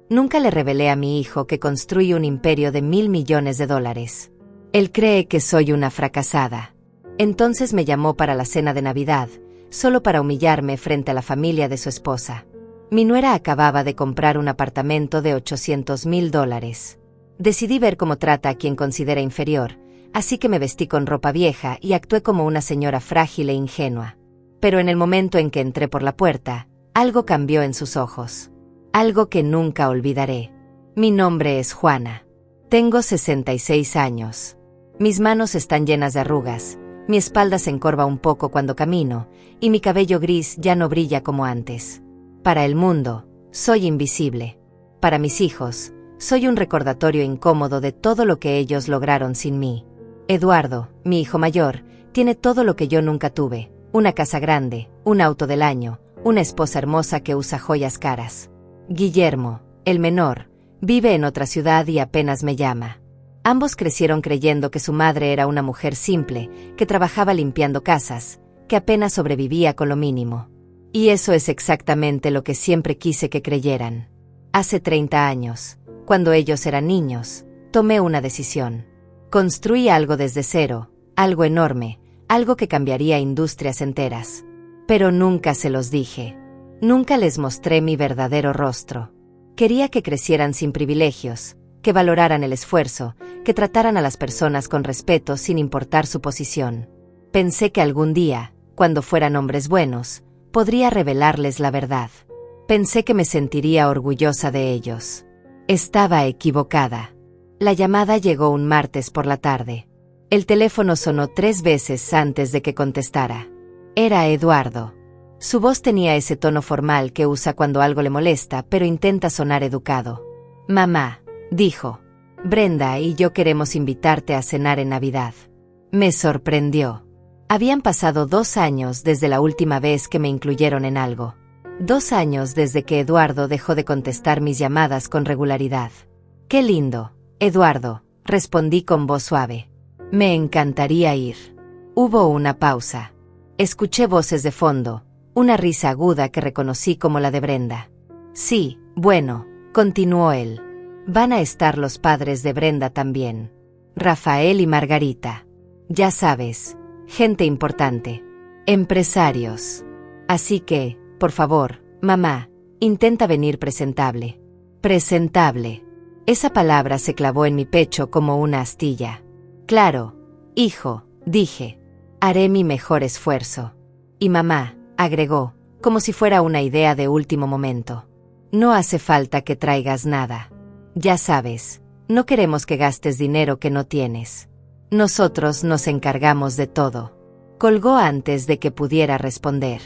Nunca le revelé a mi hijo que construye un imperio de $1.000 millones. Él cree que soy una fracasada. Entonces me llamó para la cena de Navidad, solo para humillarme frente a la familia de su esposa. Mi nuera acababa de comprar un apartamento de $800.000. Decidí ver cómo trata a quien considera inferior, así que me vestí con ropa vieja y actué como una señora frágil e ingenua. Pero en el momento en que entré por la puerta, algo cambió en sus ojos. Algo que nunca olvidaré. Mi nombre es Juana. Tengo 66 años. Mis manos están llenas de arrugas, mi espalda se encorva un poco cuando camino, y mi cabello gris ya no brilla como antes. Para el mundo, soy invisible. Para mis hijos, soy un recordatorio incómodo de todo lo que ellos lograron sin mí. Eduardo, mi hijo mayor, tiene todo lo que yo nunca tuve: una casa grande, un auto del año, una esposa hermosa que usa joyas caras. Guillermo, el menor, vive en otra ciudad y apenas me llama. Ambos crecieron creyendo que su madre era una mujer simple, que trabajaba limpiando casas, que apenas sobrevivía con lo mínimo. Y eso es exactamente lo que siempre quise que creyeran. Hace 30 años, cuando ellos eran niños, tomé una decisión. Construí algo desde cero, algo enorme, algo que cambiaría industrias enteras. Pero nunca se los dije. Nunca les mostré mi verdadero rostro. Quería que crecieran sin privilegios, que valoraran el esfuerzo, que trataran a las personas con respeto sin importar su posición. Pensé que algún día, cuando fueran hombres buenos, podría revelarles la verdad. Pensé que me sentiría orgullosa de ellos. Estaba equivocada. La llamada llegó un martes por la tarde. El teléfono sonó 3 veces antes de que contestara. Era Eduardo. Su voz tenía ese tono formal que usa cuando algo le molesta, pero intenta sonar educado. «Mamá», dijo, «Brenda y yo queremos invitarte a cenar en Navidad». Me sorprendió. Habían pasado 2 años desde la última vez que me incluyeron en algo. 2 años desde que Eduardo dejó de contestar mis llamadas con regularidad. «Qué lindo, Eduardo», respondí con voz suave. «Me encantaría ir». Hubo una pausa. Escuché voces de fondo, una risa aguda que reconocí como la de Brenda. «Sí, bueno», continuó él. «Van a estar los padres de Brenda también. Rafael y Margarita. Ya sabes, gente importante. Empresarios. Así que, por favor, mamá, intenta venir presentable». Presentable. Esa palabra se clavó en mi pecho como una astilla. «Claro, hijo», dije. «Haré mi mejor esfuerzo». «Y mamá», agregó, como si fuera una idea de último momento, «no hace falta que traigas nada. Ya sabes, no queremos que gastes dinero que no tienes. Nosotros nos encargamos de todo». Colgó antes de que pudiera responder.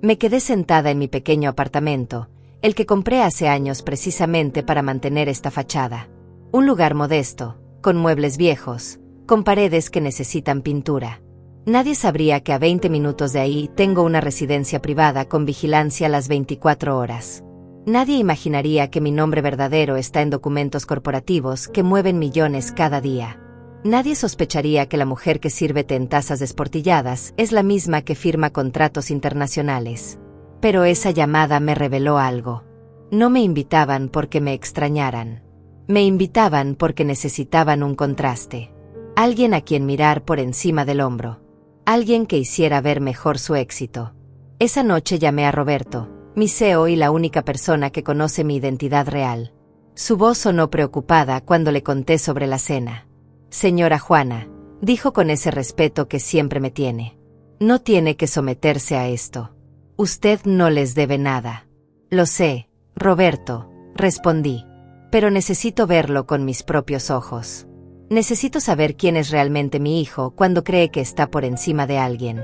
Me quedé sentada en mi pequeño apartamento, el que compré hace años precisamente para mantener esta fachada. Un lugar modesto, con muebles viejos, con paredes que necesitan pintura. Nadie sabría que a 20 minutos de ahí tengo una residencia privada con vigilancia las 24 horas. Nadie imaginaría que mi nombre verdadero está en documentos corporativos que mueven millones cada día. Nadie sospecharía que la mujer que sirve té en tazas desportilladas es la misma que firma contratos internacionales. Pero esa llamada me reveló algo. No me invitaban porque me extrañaran. Me invitaban porque necesitaban un contraste. Alguien a quien mirar por encima del hombro. Alguien que hiciera ver mejor su éxito. Esa noche llamé a Roberto, mi CEO y la única persona que conoce mi identidad real. Su voz sonó preocupada cuando le conté sobre la cena. «Señora Juana», dijo con ese respeto que siempre me tiene, «no tiene que someterse a esto. Usted no les debe nada». «Lo sé, Roberto», respondí, «pero necesito verlo con mis propios ojos. Necesito saber quién es realmente mi hijo cuando cree que está por encima de alguien».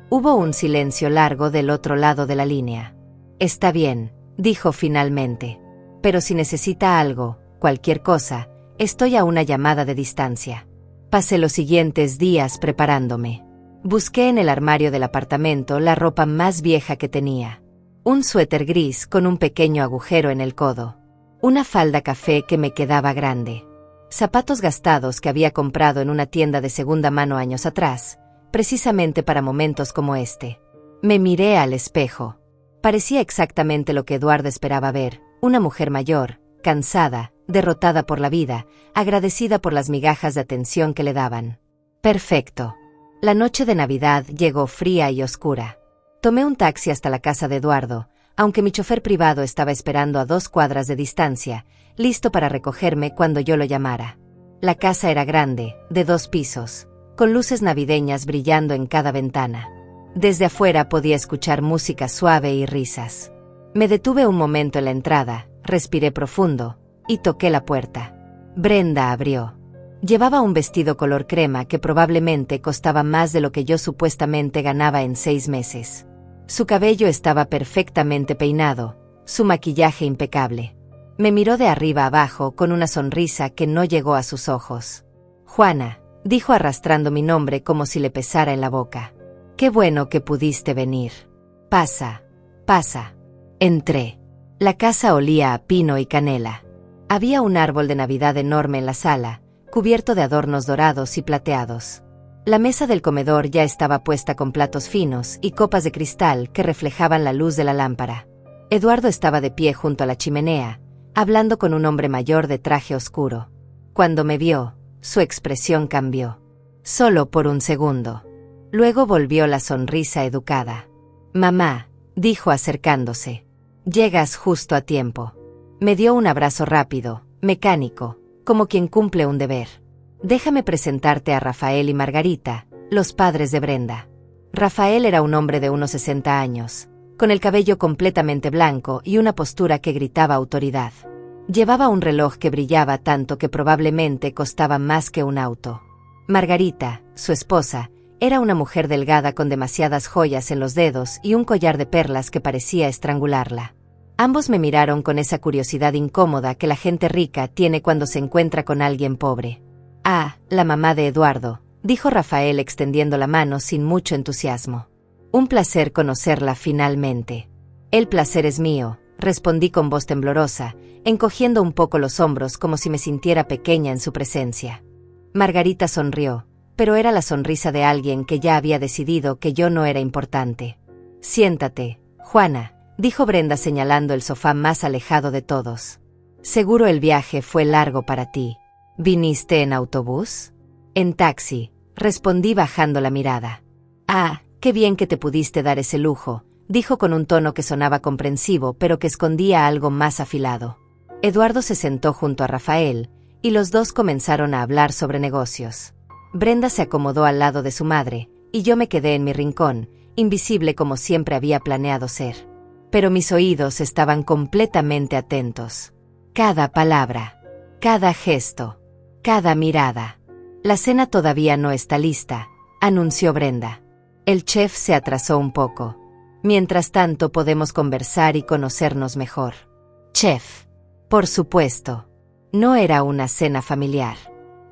Hubo un silencio largo del otro lado de la línea. «Está bien», dijo finalmente. «Pero si necesita algo, cualquier cosa, estoy a una llamada de distancia». Pasé los siguientes días preparándome. Busqué en el armario del apartamento la ropa más vieja que tenía. Un suéter gris con un pequeño agujero en el codo. Una falda café que me quedaba grande. Zapatos gastados que había comprado en una tienda de segunda mano años atrás, precisamente para momentos como este. Me miré al espejo. Parecía exactamente lo que Eduardo esperaba ver, una mujer mayor, cansada, derrotada por la vida, agradecida por las migajas de atención que le daban. Perfecto. La noche de Navidad llegó fría y oscura. Tomé un taxi hasta la casa de Eduardo, aunque mi chofer privado estaba esperando a 2 cuadras de distancia, listo para recogerme cuando yo lo llamara. La casa era grande, de 2 pisos, con luces navideñas brillando en cada ventana. Desde afuera podía escuchar música suave y risas. Me detuve un momento en la entrada, respiré profundo, y toqué la puerta. Brenda abrió. Llevaba un vestido color crema que probablemente costaba más de lo que yo supuestamente ganaba en 6 meses. Su cabello estaba perfectamente peinado, su maquillaje impecable. Me miró de arriba abajo con una sonrisa que no llegó a sus ojos. «Juana», dijo arrastrando mi nombre como si le pesara en la boca. «Qué bueno que pudiste venir. Pasa, pasa». Entré. La casa olía a pino y canela. Había un árbol de Navidad enorme en la sala, cubierto de adornos dorados y plateados. La mesa del comedor ya estaba puesta con platos finos y copas de cristal que reflejaban la luz de la lámpara. Eduardo estaba de pie junto a la chimenea, hablando con un hombre mayor de traje oscuro. Cuando me vio, su expresión cambió. Solo por un segundo. Luego volvió la sonrisa educada. «Mamá», dijo acercándose. «Llegas justo a tiempo». Me dio un abrazo rápido, mecánico, como quien cumple un deber. «Déjame presentarte a Rafael y Margarita, los padres de Brenda». Rafael era un hombre de unos 60 años, con el cabello completamente blanco y una postura que gritaba autoridad. Llevaba un reloj que brillaba tanto que probablemente costaba más que un auto. Margarita, su esposa, era una mujer delgada con demasiadas joyas en los dedos y un collar de perlas que parecía estrangularla. Ambos me miraron con esa curiosidad incómoda que la gente rica tiene cuando se encuentra con alguien pobre. «Ah, la mamá de Eduardo», dijo Rafael extendiendo la mano sin mucho entusiasmo. «Un placer conocerla finalmente». «El placer es mío», respondí con voz temblorosa, encogiendo un poco los hombros como si me sintiera pequeña en su presencia. Margarita sonrió, pero era la sonrisa de alguien que ya había decidido que yo no era importante. «Siéntate, Juana», dijo Brenda señalando el sofá más alejado de todos. «Seguro el viaje fue largo para ti. ¿Viniste en autobús?» «En taxi», respondí bajando la mirada. «Ah, qué bien que te pudiste dar ese lujo», dijo con un tono que sonaba comprensivo pero que escondía algo más afilado. Eduardo se sentó junto a Rafael, y los dos comenzaron a hablar sobre negocios. Brenda se acomodó al lado de su madre, y yo me quedé en mi rincón, invisible como siempre había planeado ser. Pero mis oídos estaban completamente atentos. Cada palabra, cada gesto, cada mirada. «La cena todavía no está lista», anunció Brenda. «El chef se atrasó un poco. Mientras tanto podemos conversar y conocernos mejor». «Chef». Por supuesto. No era una cena familiar.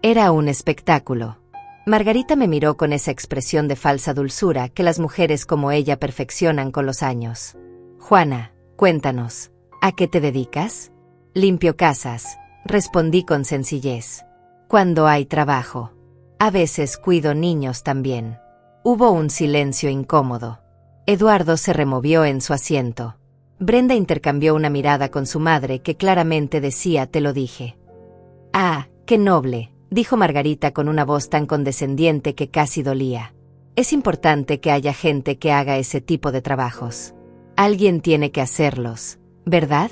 Era un espectáculo. Margarita me miró con esa expresión de falsa dulzura que las mujeres como ella perfeccionan con los años. «Juana, cuéntanos, ¿a qué te dedicas?» «Limpio casas», respondí con sencillez. «Cuando hay trabajo. A veces cuido niños también». Hubo un silencio incómodo. Eduardo se removió en su asiento. Brenda intercambió una mirada con su madre que claramente decía «te lo dije». «Ah, qué noble», dijo Margarita con una voz tan condescendiente que casi dolía. «Es importante que haya gente que haga ese tipo de trabajos. Alguien tiene que hacerlos, ¿verdad?»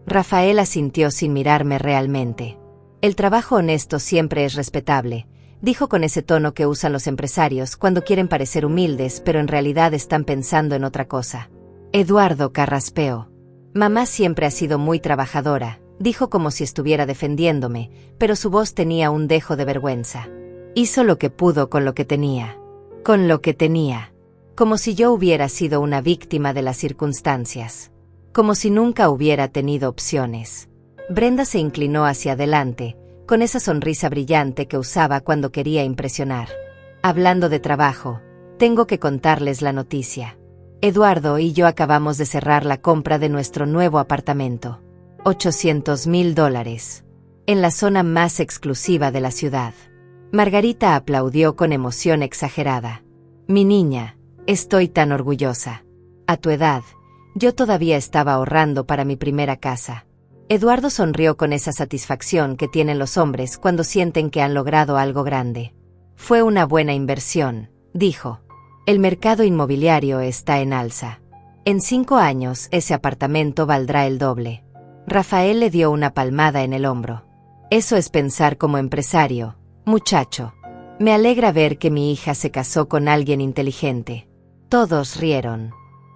Rafael asintió sin mirarme realmente. «El trabajo honesto siempre es respetable», dijo con ese tono que usan los empresarios cuando quieren parecer humildes pero en realidad están pensando en otra cosa. Eduardo carraspeó. «Mamá siempre ha sido muy trabajadora», dijo como si estuviera defendiéndome, pero su voz tenía un dejo de vergüenza. «Hizo lo que pudo con lo que tenía. Con lo que tenía». Como si yo hubiera sido una víctima de las circunstancias. Como si nunca hubiera tenido opciones. Brenda se inclinó hacia adelante, con esa sonrisa brillante que usaba cuando quería impresionar. «Hablando de trabajo, tengo que contarles la noticia. Eduardo y yo acabamos de cerrar la compra de nuestro nuevo apartamento. $800,000. En la zona más exclusiva de la ciudad». Margarita aplaudió con emoción exagerada. «Mi niña, estoy tan orgullosa. A tu edad, yo todavía estaba ahorrando para mi primera casa». Eduardo sonrió con esa satisfacción que tienen los hombres cuando sienten que han logrado algo grande. Fue una buena inversión, dijo. El mercado inmobiliario está en alza. En 5 años ese apartamento valdrá el doble. Rafael le dio una palmada en el hombro. Eso es pensar como empresario, muchacho. Me alegra ver que mi hija se casó con alguien inteligente. Todos rieron.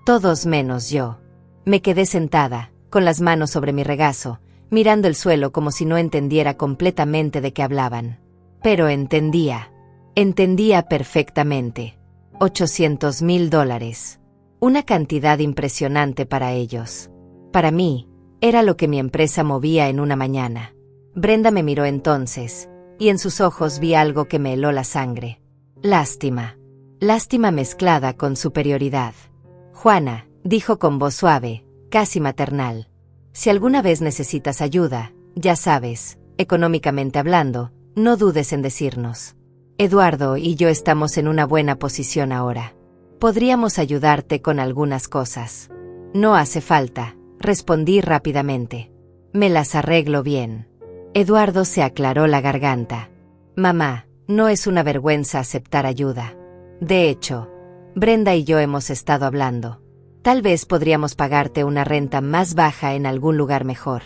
Todos menos yo. Me quedé sentada, con las manos sobre mi regazo, mirando el suelo como si no entendiera completamente de qué hablaban. Pero entendía. Entendía perfectamente. $800,000. Una cantidad impresionante para ellos. Para mí, era lo que mi empresa movía en una mañana. Brenda me miró entonces, y en sus ojos vi algo que me heló la sangre. Lástima. Lástima mezclada con superioridad. Juana, dijo con voz suave, casi maternal. Si alguna vez necesitas ayuda, ya sabes, económicamente hablando, no dudes en decirnos. Eduardo y yo estamos en una buena posición ahora. Podríamos ayudarte con algunas cosas. No hace falta, respondí rápidamente. Me las arreglo bien. Eduardo se aclaró la garganta. Mamá, no es una vergüenza aceptar ayuda. De hecho, Brenda y yo hemos estado hablando. Tal vez podríamos pagarte una renta más baja en algún lugar mejor.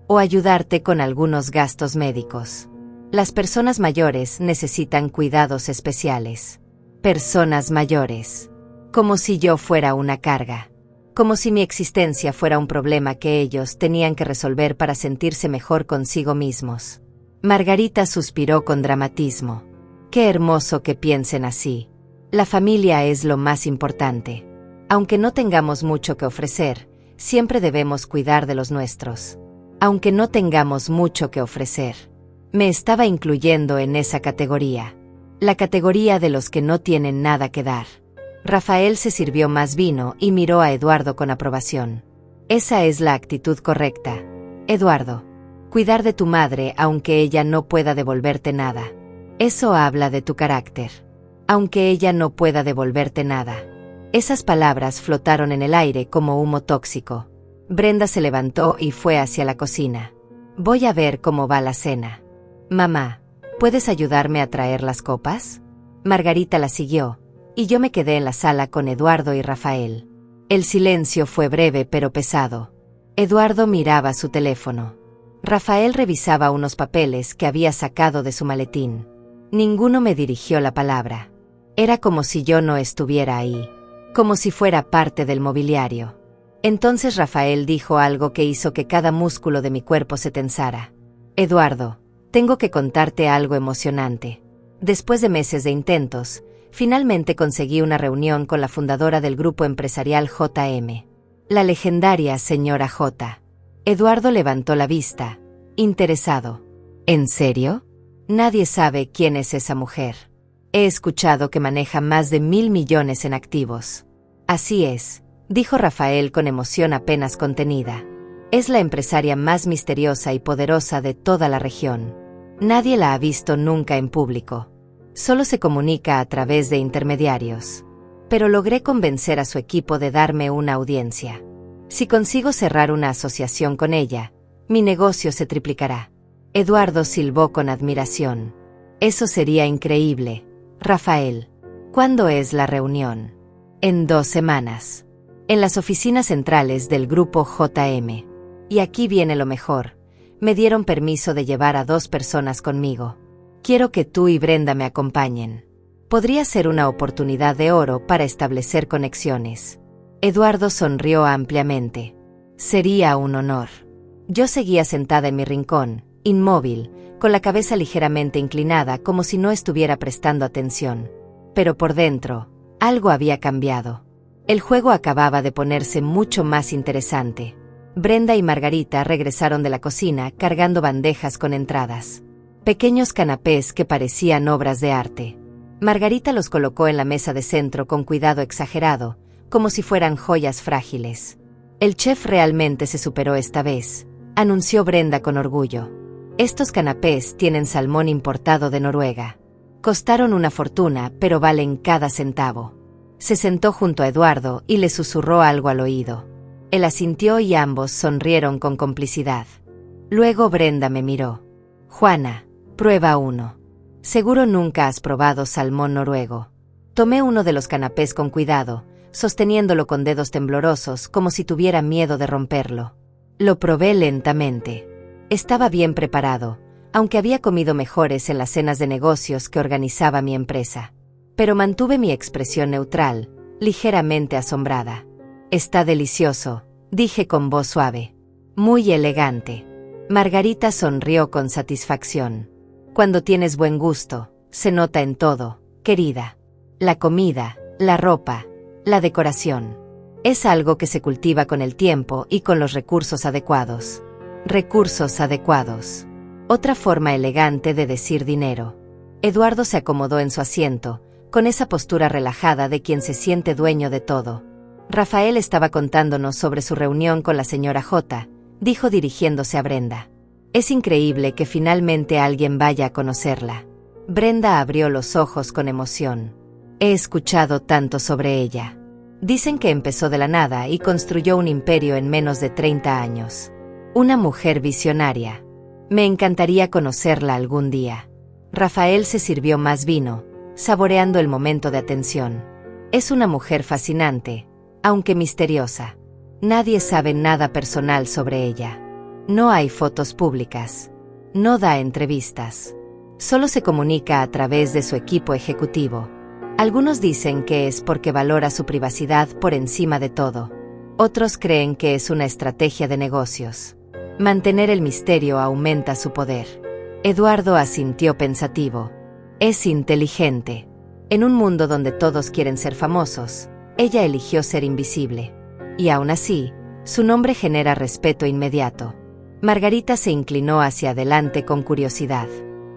O ayudarte con algunos gastos médicos. Las personas mayores necesitan cuidados especiales. Personas mayores. Como si yo fuera una carga. Como si mi existencia fuera un problema que ellos tenían que resolver para sentirse mejor consigo mismos. Margarita suspiró con dramatismo. Qué hermoso que piensen así. La familia es lo más importante. Aunque no tengamos mucho que ofrecer, siempre debemos cuidar de los nuestros. Aunque no tengamos mucho que ofrecer. Me estaba incluyendo en esa categoría. La categoría de los que no tienen nada que dar. Rafael se sirvió más vino y miró a Eduardo con aprobación. Esa es la actitud correcta. Eduardo. Cuidar de tu madre aunque ella no pueda devolverte nada. Eso habla de tu carácter. Aunque ella no pueda devolverte nada. Esas palabras flotaron en el aire como humo tóxico. Brenda se levantó y fue hacia la cocina. Voy a ver cómo va la cena. Mamá, ¿puedes ayudarme a traer las copas? Margarita la siguió, y yo me quedé en la sala con Eduardo y Rafael. El silencio fue breve pero pesado. Eduardo miraba su teléfono. Rafael revisaba unos papeles que había sacado de su maletín. Ninguno me dirigió la palabra. Era como si yo no estuviera ahí. Como si fuera parte del mobiliario. Entonces Rafael dijo algo que hizo que cada músculo de mi cuerpo se tensara. Eduardo, tengo que contarte algo emocionante. Después de meses de intentos, finalmente conseguí una reunión con la fundadora del grupo empresarial JM. La legendaria señora J. Eduardo levantó la vista, interesado. ¿En serio? Nadie sabe quién es esa mujer. He escuchado que maneja más de 1.000 millones en activos. Así es, dijo Rafael con emoción apenas contenida. Es la empresaria más misteriosa y poderosa de toda la región. Nadie la ha visto nunca en público. Solo se comunica a través de intermediarios. Pero logré convencer a su equipo de darme una audiencia. Si consigo cerrar una asociación con ella, mi negocio se triplicará. Eduardo silbó con admiración. Eso sería increíble. Rafael, ¿cuándo es la reunión? En 2 semanas. En las oficinas centrales del grupo JM. Y aquí viene lo mejor. Me dieron permiso de llevar a 2 personas conmigo. Quiero que tú y Brenda me acompañen. Podría ser una oportunidad de oro para establecer conexiones. Eduardo sonrió ampliamente. Sería un honor. Yo seguía sentada en mi rincón, inmóvil, con la cabeza ligeramente inclinada como si no estuviera prestando atención. Pero por dentro, algo había cambiado. El juego acababa de ponerse mucho más interesante. Brenda y Margarita regresaron de la cocina cargando bandejas con entradas. Pequeños canapés que parecían obras de arte. Margarita los colocó en la mesa de centro con cuidado exagerado, como si fueran joyas frágiles. El chef realmente se superó esta vez, anunció Brenda con orgullo. Estos canapés tienen salmón importado de Noruega. Costaron una fortuna, pero valen cada centavo. Se sentó junto a Eduardo y le susurró algo al oído. Él asintió y ambos sonrieron con complicidad. Luego Brenda me miró. Juana, prueba uno. Seguro nunca has probado salmón noruego. Tomé uno de los canapés con cuidado, sosteniéndolo con dedos temblorosos como si tuviera miedo de romperlo. Lo probé lentamente. Estaba bien preparado, aunque había comido mejores en las cenas de negocios que organizaba mi empresa. Pero mantuve mi expresión neutral, ligeramente asombrada. Está delicioso, dije con voz suave. Muy elegante. Margarita sonrió con satisfacción. Cuando tienes buen gusto, se nota en todo, querida. La comida, la ropa, la decoración. Es algo que se cultiva con el tiempo y con los recursos adecuados. Recursos adecuados. Otra forma elegante de decir dinero. Eduardo se acomodó en su asiento, con esa postura relajada de quien se siente dueño de todo. Rafael estaba contándonos sobre su reunión con la señora J, dijo dirigiéndose a Brenda. Es increíble que finalmente alguien vaya a conocerla. Brenda abrió los ojos con emoción. He escuchado tanto sobre ella. Dicen que empezó de la nada y construyó un imperio en menos de 30 años. Una mujer visionaria. Me encantaría conocerla algún día. Rafael se sirvió más vino, saboreando el momento de atención. Es una mujer fascinante, aunque misteriosa. Nadie sabe nada personal sobre ella. No hay fotos públicas. No da entrevistas. Solo se comunica a través de su equipo ejecutivo. Algunos dicen que es porque valora su privacidad por encima de todo. Otros creen que es una estrategia de negocios. Mantener el misterio aumenta su poder. Eduardo asintió pensativo. Es inteligente. En un mundo donde todos quieren ser famosos, ella eligió ser invisible. Y aún así, su nombre genera respeto inmediato. Margarita se inclinó hacia adelante con curiosidad.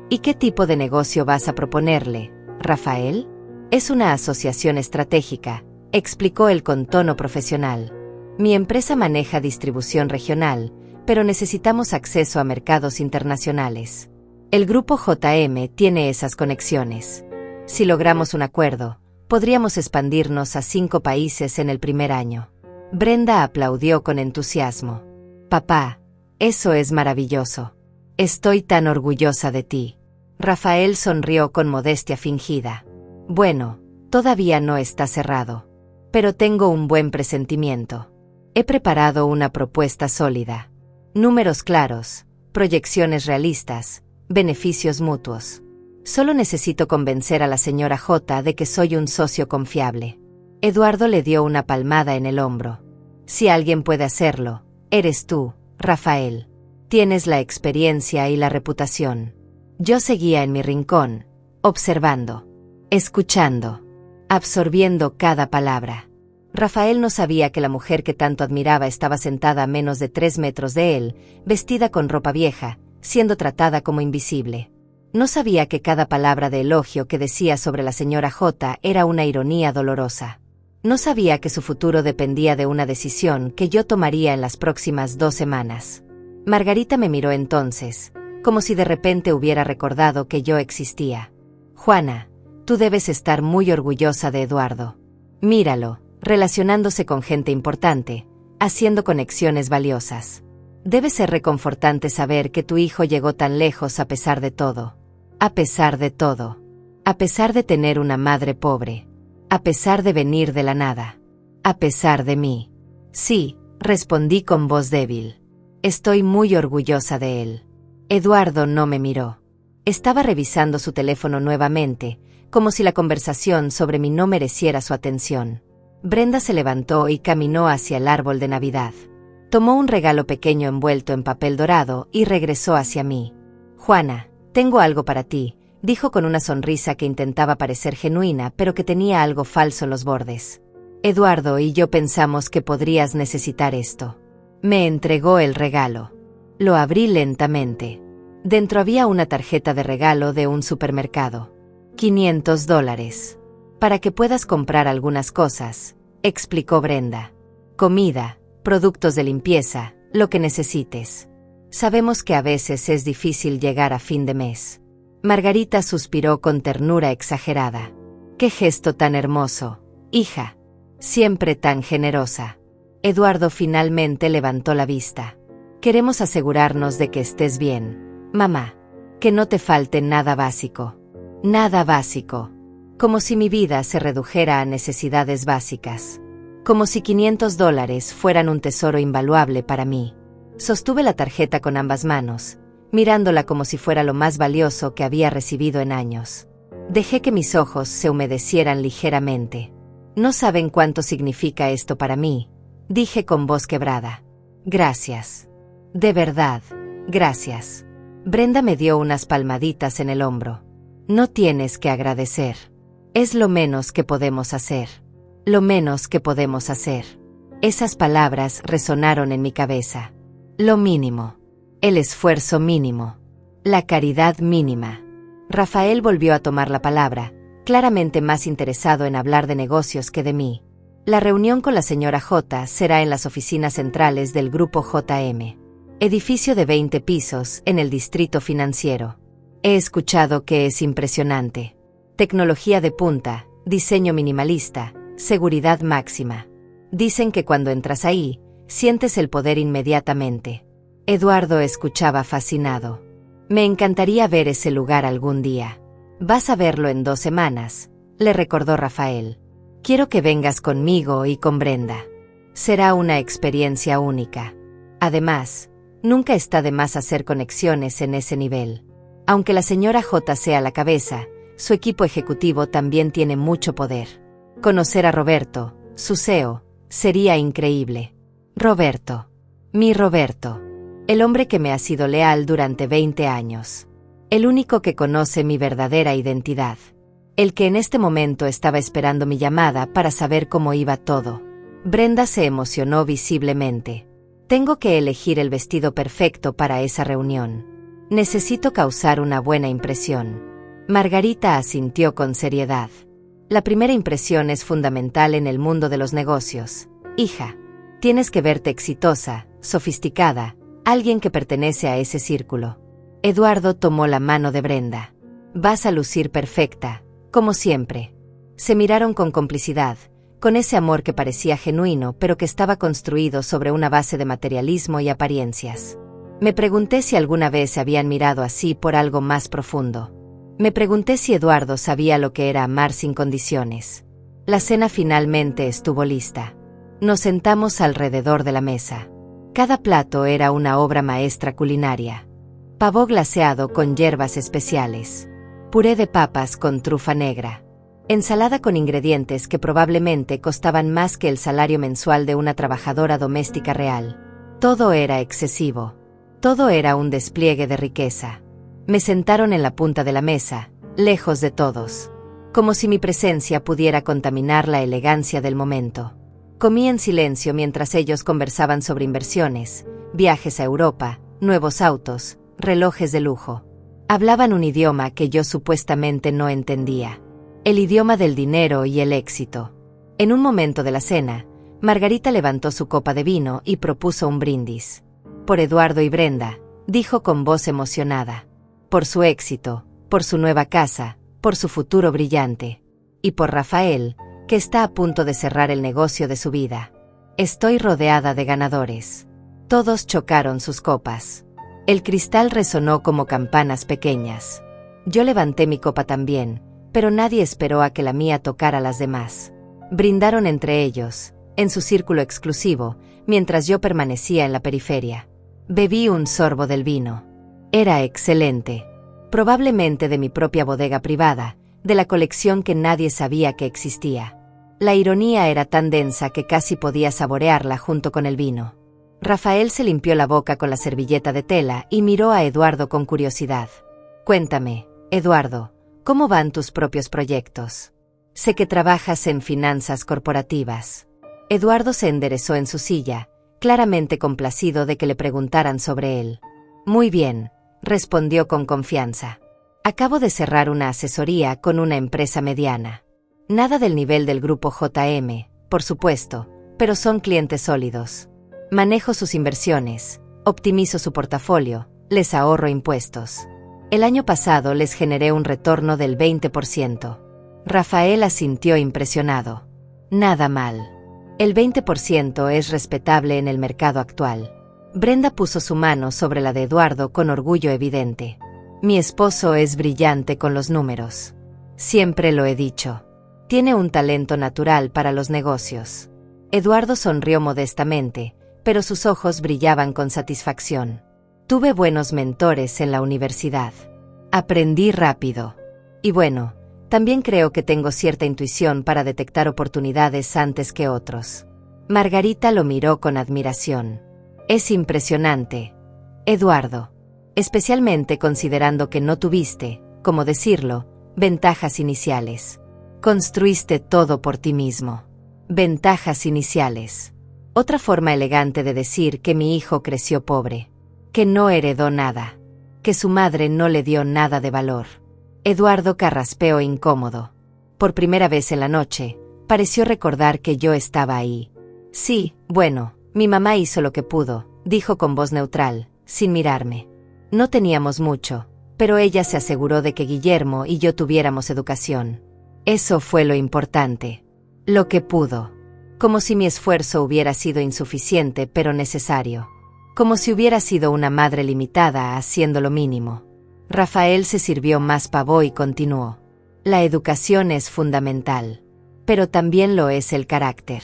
¿Y qué tipo de negocio vas a proponerle, Rafael? Es una asociación estratégica, explicó él con tono profesional. Mi empresa maneja distribución regional, pero necesitamos acceso a mercados internacionales. El grupo JM tiene esas conexiones. Si logramos un acuerdo, podríamos expandirnos a 5 países en el primer año. Brenda aplaudió con entusiasmo. Papá, eso es maravilloso. Estoy tan orgullosa de ti. Rafael sonrió con modestia fingida. Bueno, todavía no está cerrado. Pero tengo un buen presentimiento. He preparado una propuesta sólida. Números claros, proyecciones realistas, beneficios mutuos. Solo necesito convencer a la señora J de que soy un socio confiable. Eduardo le dio una palmada en el hombro. Si alguien puede hacerlo, eres tú, Rafael. Tienes la experiencia y la reputación. Yo seguía en mi rincón, observando, escuchando, absorbiendo cada palabra. Rafael no sabía que la mujer que tanto admiraba estaba sentada a menos de 3 metros de él, vestida con ropa vieja, siendo tratada como invisible. No sabía que cada palabra de elogio que decía sobre la señora J era una ironía dolorosa. No sabía que su futuro dependía de una decisión que yo tomaría en las próximas 2 semanas. Margarita me miró entonces, como si de repente hubiera recordado que yo existía. Juana, tú debes estar muy orgullosa de Eduardo. Míralo, relacionándose con gente importante, haciendo conexiones valiosas. Debe ser reconfortante saber que tu hijo llegó tan lejos a pesar de todo. A pesar de todo. A pesar de tener una madre pobre. A pesar de venir de la nada. A pesar de mí. Sí, respondí con voz débil. Estoy muy orgullosa de él. Eduardo no me miró. Estaba revisando su teléfono nuevamente, como si la conversación sobre mí no mereciera su atención. Brenda se levantó y caminó hacia el árbol de Navidad. Tomó un regalo pequeño envuelto en papel dorado y regresó hacia mí. Juana, tengo algo para ti, dijo con una sonrisa que intentaba parecer genuina pero que tenía algo falso en los bordes. Eduardo y yo pensamos que podrías necesitar esto. Me entregó el regalo. Lo abrí lentamente. Dentro había una tarjeta de regalo de un supermercado. $500. Para que puedas comprar algunas cosas, explicó Brenda. Comida, productos de limpieza, lo que necesites. Sabemos que a veces es difícil llegar a fin de mes. Margarita suspiró con ternura exagerada. ¡Qué gesto tan hermoso, hija! Siempre tan generosa. Eduardo finalmente levantó la vista. Queremos asegurarnos de que estés bien, mamá. Que no te falte nada básico. Nada básico. Como si mi vida se redujera a necesidades básicas. Como si $500 fueran un tesoro invaluable para mí. Sostuve la tarjeta con ambas manos, mirándola como si fuera lo más valioso que había recibido en años. Dejé que mis ojos se humedecieran ligeramente. No saben cuánto significa esto para mí, dije con voz quebrada. Gracias. De verdad, gracias. Brenda me dio unas palmaditas en el hombro. No tienes que agradecer. Es lo menos que podemos hacer. Lo menos que podemos hacer. Esas palabras resonaron en mi cabeza. Lo mínimo. El esfuerzo mínimo. La caridad mínima. Rafael volvió a tomar la palabra, claramente más interesado en hablar de negocios que de mí. La reunión con la señora J será en las oficinas centrales del Grupo JM. Edificio de 20 pisos en el distrito financiero. He escuchado que es impresionante. Tecnología de punta, diseño minimalista, seguridad máxima. Dicen que cuando entras ahí, sientes el poder inmediatamente. Eduardo escuchaba fascinado. Me encantaría ver ese lugar algún día. Vas a verlo en 2 semanas, le recordó Rafael. Quiero que vengas conmigo y con Brenda. Será una experiencia única. Además, nunca está de más hacer conexiones en ese nivel. Aunque la señora J sea la cabeza, su equipo ejecutivo también tiene mucho poder. Conocer a Roberto, su CEO, sería increíble. Roberto. Mi Roberto. El hombre que me ha sido leal durante 20 años. El único que conoce mi verdadera identidad. El que en este momento estaba esperando mi llamada para saber cómo iba todo. Brenda se emocionó visiblemente. Tengo que elegir el vestido perfecto para esa reunión. Necesito causar una buena impresión. Margarita asintió con seriedad. La primera impresión es fundamental en el mundo de los negocios. Hija, tienes que verte exitosa, sofisticada, alguien que pertenece a ese círculo. Eduardo tomó la mano de Brenda. Vas a lucir perfecta, como siempre. Se miraron con complicidad, con ese amor que parecía genuino pero que estaba construido sobre una base de materialismo y apariencias. Me pregunté si alguna vez se habían mirado así por algo más profundo. Me pregunté si Eduardo sabía lo que era amar sin condiciones. La cena finalmente estuvo lista. Nos sentamos alrededor de la mesa. Cada plato era una obra maestra culinaria. Pavo glaseado con hierbas especiales. Puré de papas con trufa negra. Ensalada con ingredientes que probablemente costaban más que el salario mensual de una trabajadora doméstica real. Todo era excesivo. Todo era un despliegue de riqueza. Me sentaron en la punta de la mesa, lejos de todos. Como si mi presencia pudiera contaminar la elegancia del momento. Comí en silencio mientras ellos conversaban sobre inversiones, viajes a Europa, nuevos autos, relojes de lujo. Hablaban un idioma que yo supuestamente no entendía. El idioma del dinero y el éxito. En un momento de la cena, Margarita levantó su copa de vino y propuso un brindis. Por Eduardo y Brenda, dijo con voz emocionada. Por su éxito, por su nueva casa, por su futuro brillante. Y por Rafael, que está a punto de cerrar el negocio de su vida. Estoy rodeada de ganadores. Todos chocaron sus copas. El cristal resonó como campanas pequeñas. Yo levanté mi copa también, pero nadie esperó a que la mía tocara a las demás. Brindaron entre ellos, en su círculo exclusivo, mientras yo permanecía en la periferia. Bebí un sorbo del vino. Era excelente. Probablemente de mi propia bodega privada, de la colección que nadie sabía que existía. La ironía era tan densa que casi podía saborearla junto con el vino. Rafael se limpió la boca con la servilleta de tela y miró a Eduardo con curiosidad. Cuéntame, Eduardo, ¿cómo van tus propios proyectos? Sé que trabajas en finanzas corporativas. Eduardo se enderezó en su silla, claramente complacido de que le preguntaran sobre él. Muy bien, respondió con confianza. Acabo de cerrar una asesoría con una empresa mediana. Nada del nivel del grupo JM, por supuesto, pero son clientes sólidos. Manejo sus inversiones, optimizo su portafolio, les ahorro impuestos. El año pasado les generé un retorno del 20%. Rafael asintió impresionado. Nada mal. El 20% es respetable en el mercado actual. Brenda puso su mano sobre la de Eduardo con orgullo evidente. Mi esposo es brillante con los números. Siempre lo he dicho. Tiene un talento natural para los negocios. Eduardo sonrió modestamente, pero sus ojos brillaban con satisfacción. Tuve buenos mentores en la universidad. Aprendí rápido. Y bueno, también creo que tengo cierta intuición para detectar oportunidades antes que otros. Margarita lo miró con admiración. Es impresionante, Eduardo. Especialmente considerando que no tuviste, ¿cómo decirlo?, ventajas iniciales. Construiste todo por ti mismo. Ventajas iniciales. Otra forma elegante de decir que mi hijo creció pobre. Que no heredó nada. Que su madre no le dio nada de valor. Eduardo carraspeó incómodo. Por primera vez en la noche, pareció recordar que yo estaba ahí. Sí, bueno, mi mamá hizo lo que pudo, dijo con voz neutral, sin mirarme. No teníamos mucho, pero ella se aseguró de que Guillermo y yo tuviéramos educación. Eso fue lo importante. Lo que pudo. Como si mi esfuerzo hubiera sido insuficiente pero necesario. Como si hubiera sido una madre limitada haciendo lo mínimo. Rafael se sirvió más pavó y continuó. La educación es fundamental. Pero también lo es el carácter.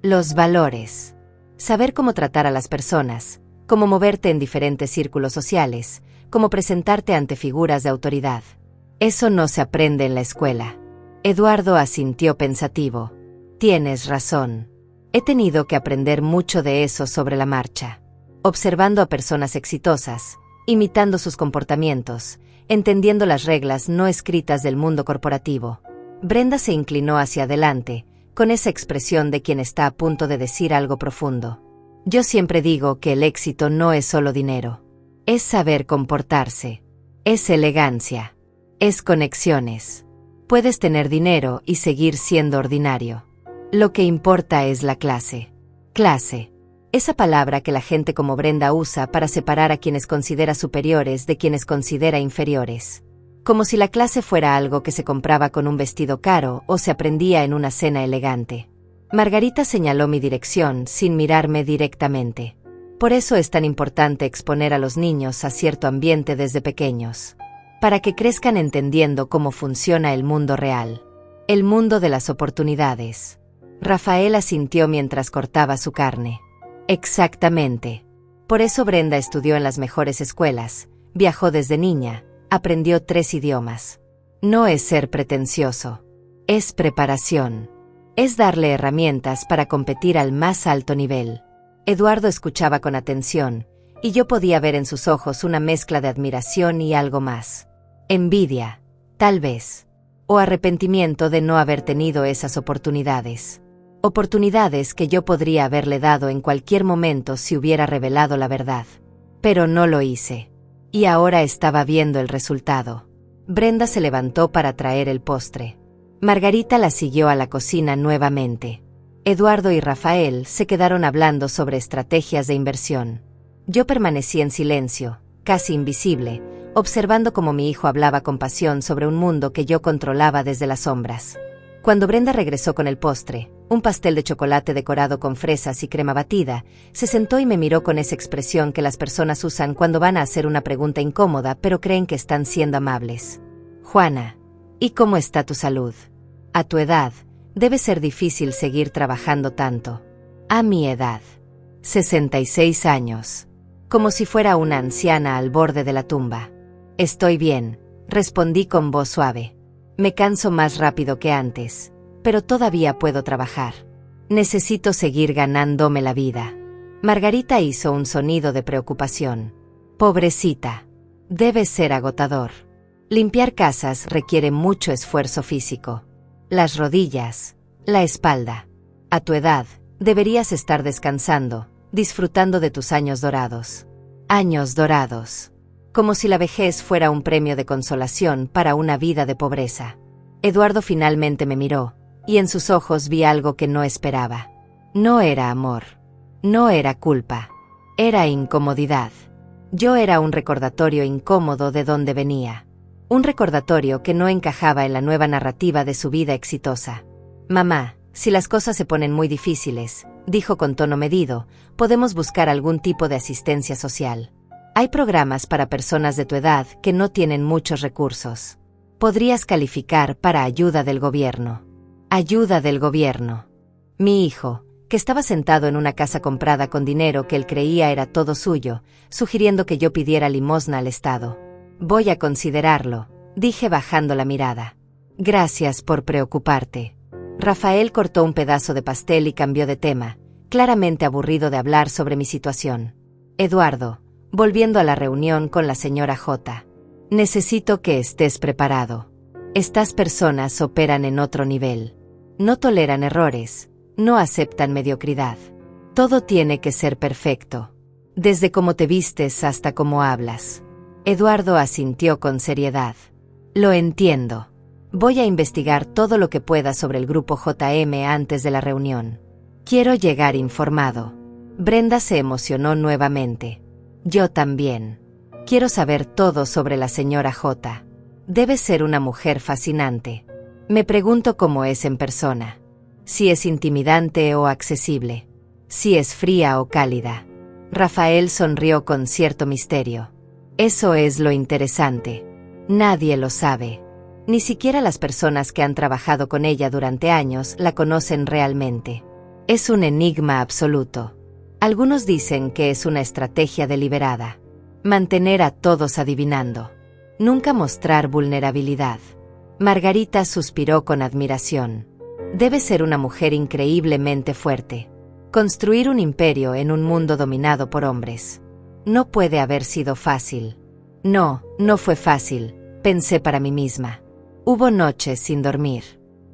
Los valores. Saber cómo tratar a las personas, cómo moverte en diferentes círculos sociales, cómo presentarte ante figuras de autoridad. Eso no se aprende en la escuela. Eduardo asintió pensativo. Tienes razón. He tenido que aprender mucho de eso sobre la marcha. Observando a personas exitosas, imitando sus comportamientos, entendiendo las reglas no escritas del mundo corporativo. Brenda se inclinó hacia adelante, con esa expresión de quien está a punto de decir algo profundo. Yo siempre digo que el éxito no es solo dinero. Es saber comportarse. Es elegancia. Es conexiones. Puedes tener dinero y seguir siendo ordinario. Lo que importa es la clase. Clase. Esa palabra que la gente como Brenda usa para separar a quienes considera superiores de quienes considera inferiores. Como si la clase fuera algo que se compraba con un vestido caro o se aprendía en una cena elegante. Margarita señaló mi dirección sin mirarme directamente. Por eso es tan importante exponer a los niños a cierto ambiente desde pequeños. Para que crezcan entendiendo cómo funciona el mundo real. El mundo de las oportunidades. Rafael asintió mientras cortaba su carne. Exactamente. Por eso Brenda estudió en las mejores escuelas, viajó desde niña, aprendió 3 idiomas. No es ser pretencioso. Es preparación. Es darle herramientas para competir al más alto nivel. Eduardo escuchaba con atención, y yo podía ver en sus ojos una mezcla de admiración y algo más. Envidia, tal vez. O arrepentimiento de no haber tenido esas oportunidades. Oportunidades que yo podría haberle dado en cualquier momento si hubiera revelado la verdad. Pero no lo hice. Y ahora estaba viendo el resultado. Brenda se levantó para traer el postre. Margarita la siguió a la cocina nuevamente. Eduardo y Rafael se quedaron hablando sobre estrategias de inversión. Yo permanecí en silencio, casi invisible, observando cómo mi hijo hablaba con pasión sobre un mundo que yo controlaba desde las sombras. Cuando Brenda regresó con el postre, un pastel de chocolate decorado con fresas y crema batida, se sentó y me miró con esa expresión que las personas usan cuando van a hacer una pregunta incómoda pero creen que están siendo amables. Juana, ¿y cómo está tu salud? A tu edad, debe ser difícil seguir trabajando tanto. A mi edad. 66 años. Como si fuera una anciana al borde de la tumba. Estoy bien, respondí con voz suave. Me canso más rápido que antes, pero todavía puedo trabajar. Necesito seguir ganándome la vida. Margarita hizo un sonido de preocupación. Pobrecita. Debe ser agotador. Limpiar casas requiere mucho esfuerzo físico. Las rodillas, la espalda. A tu edad, deberías estar descansando, disfrutando de tus años dorados. Años dorados. Como si la vejez fuera un premio de consolación para una vida de pobreza. Eduardo finalmente me miró, y en sus ojos vi algo que no esperaba. No era amor. No era culpa. Era incomodidad. Yo era un recordatorio incómodo de dónde venía. Un recordatorio que no encajaba en la nueva narrativa de su vida exitosa. Mamá, si las cosas se ponen muy difíciles, dijo con tono medido, podemos buscar algún tipo de asistencia social. Hay programas para personas de tu edad que no tienen muchos recursos. Podrías calificar para ayuda del gobierno. Ayuda del gobierno. Mi hijo, que estaba sentado en una casa comprada con dinero que él creía era todo suyo, sugiriendo que yo pidiera limosna al Estado. Voy a considerarlo, dije bajando la mirada. Gracias por preocuparte. Rafael cortó un pedazo de pastel y cambió de tema, claramente aburrido de hablar sobre mi situación. Eduardo, volviendo a la reunión con la señora J. Necesito que estés preparado. Estas personas operan en otro nivel. No toleran errores, no aceptan mediocridad. Todo tiene que ser perfecto. Desde cómo te vistes hasta cómo hablas. Eduardo asintió con seriedad. Lo entiendo. Voy a investigar todo lo que pueda sobre el grupo JM antes de la reunión. Quiero llegar informado. Brenda se emocionó nuevamente. Yo también. Quiero saber todo sobre la señora J. Debe ser una mujer fascinante. Me pregunto cómo es en persona. Si es intimidante o accesible. Si es fría o cálida. Rafael sonrió con cierto misterio. Eso es lo interesante. Nadie lo sabe. Ni siquiera las personas que han trabajado con ella durante años la conocen realmente. Es un enigma absoluto. Algunos dicen que es una estrategia deliberada. Mantener a todos adivinando. Nunca mostrar vulnerabilidad. Margarita suspiró con admiración. Debe ser una mujer increíblemente fuerte. Construir un imperio en un mundo dominado por hombres. No puede haber sido fácil. No, no fue fácil, pensé para mí misma. Hubo noches sin dormir.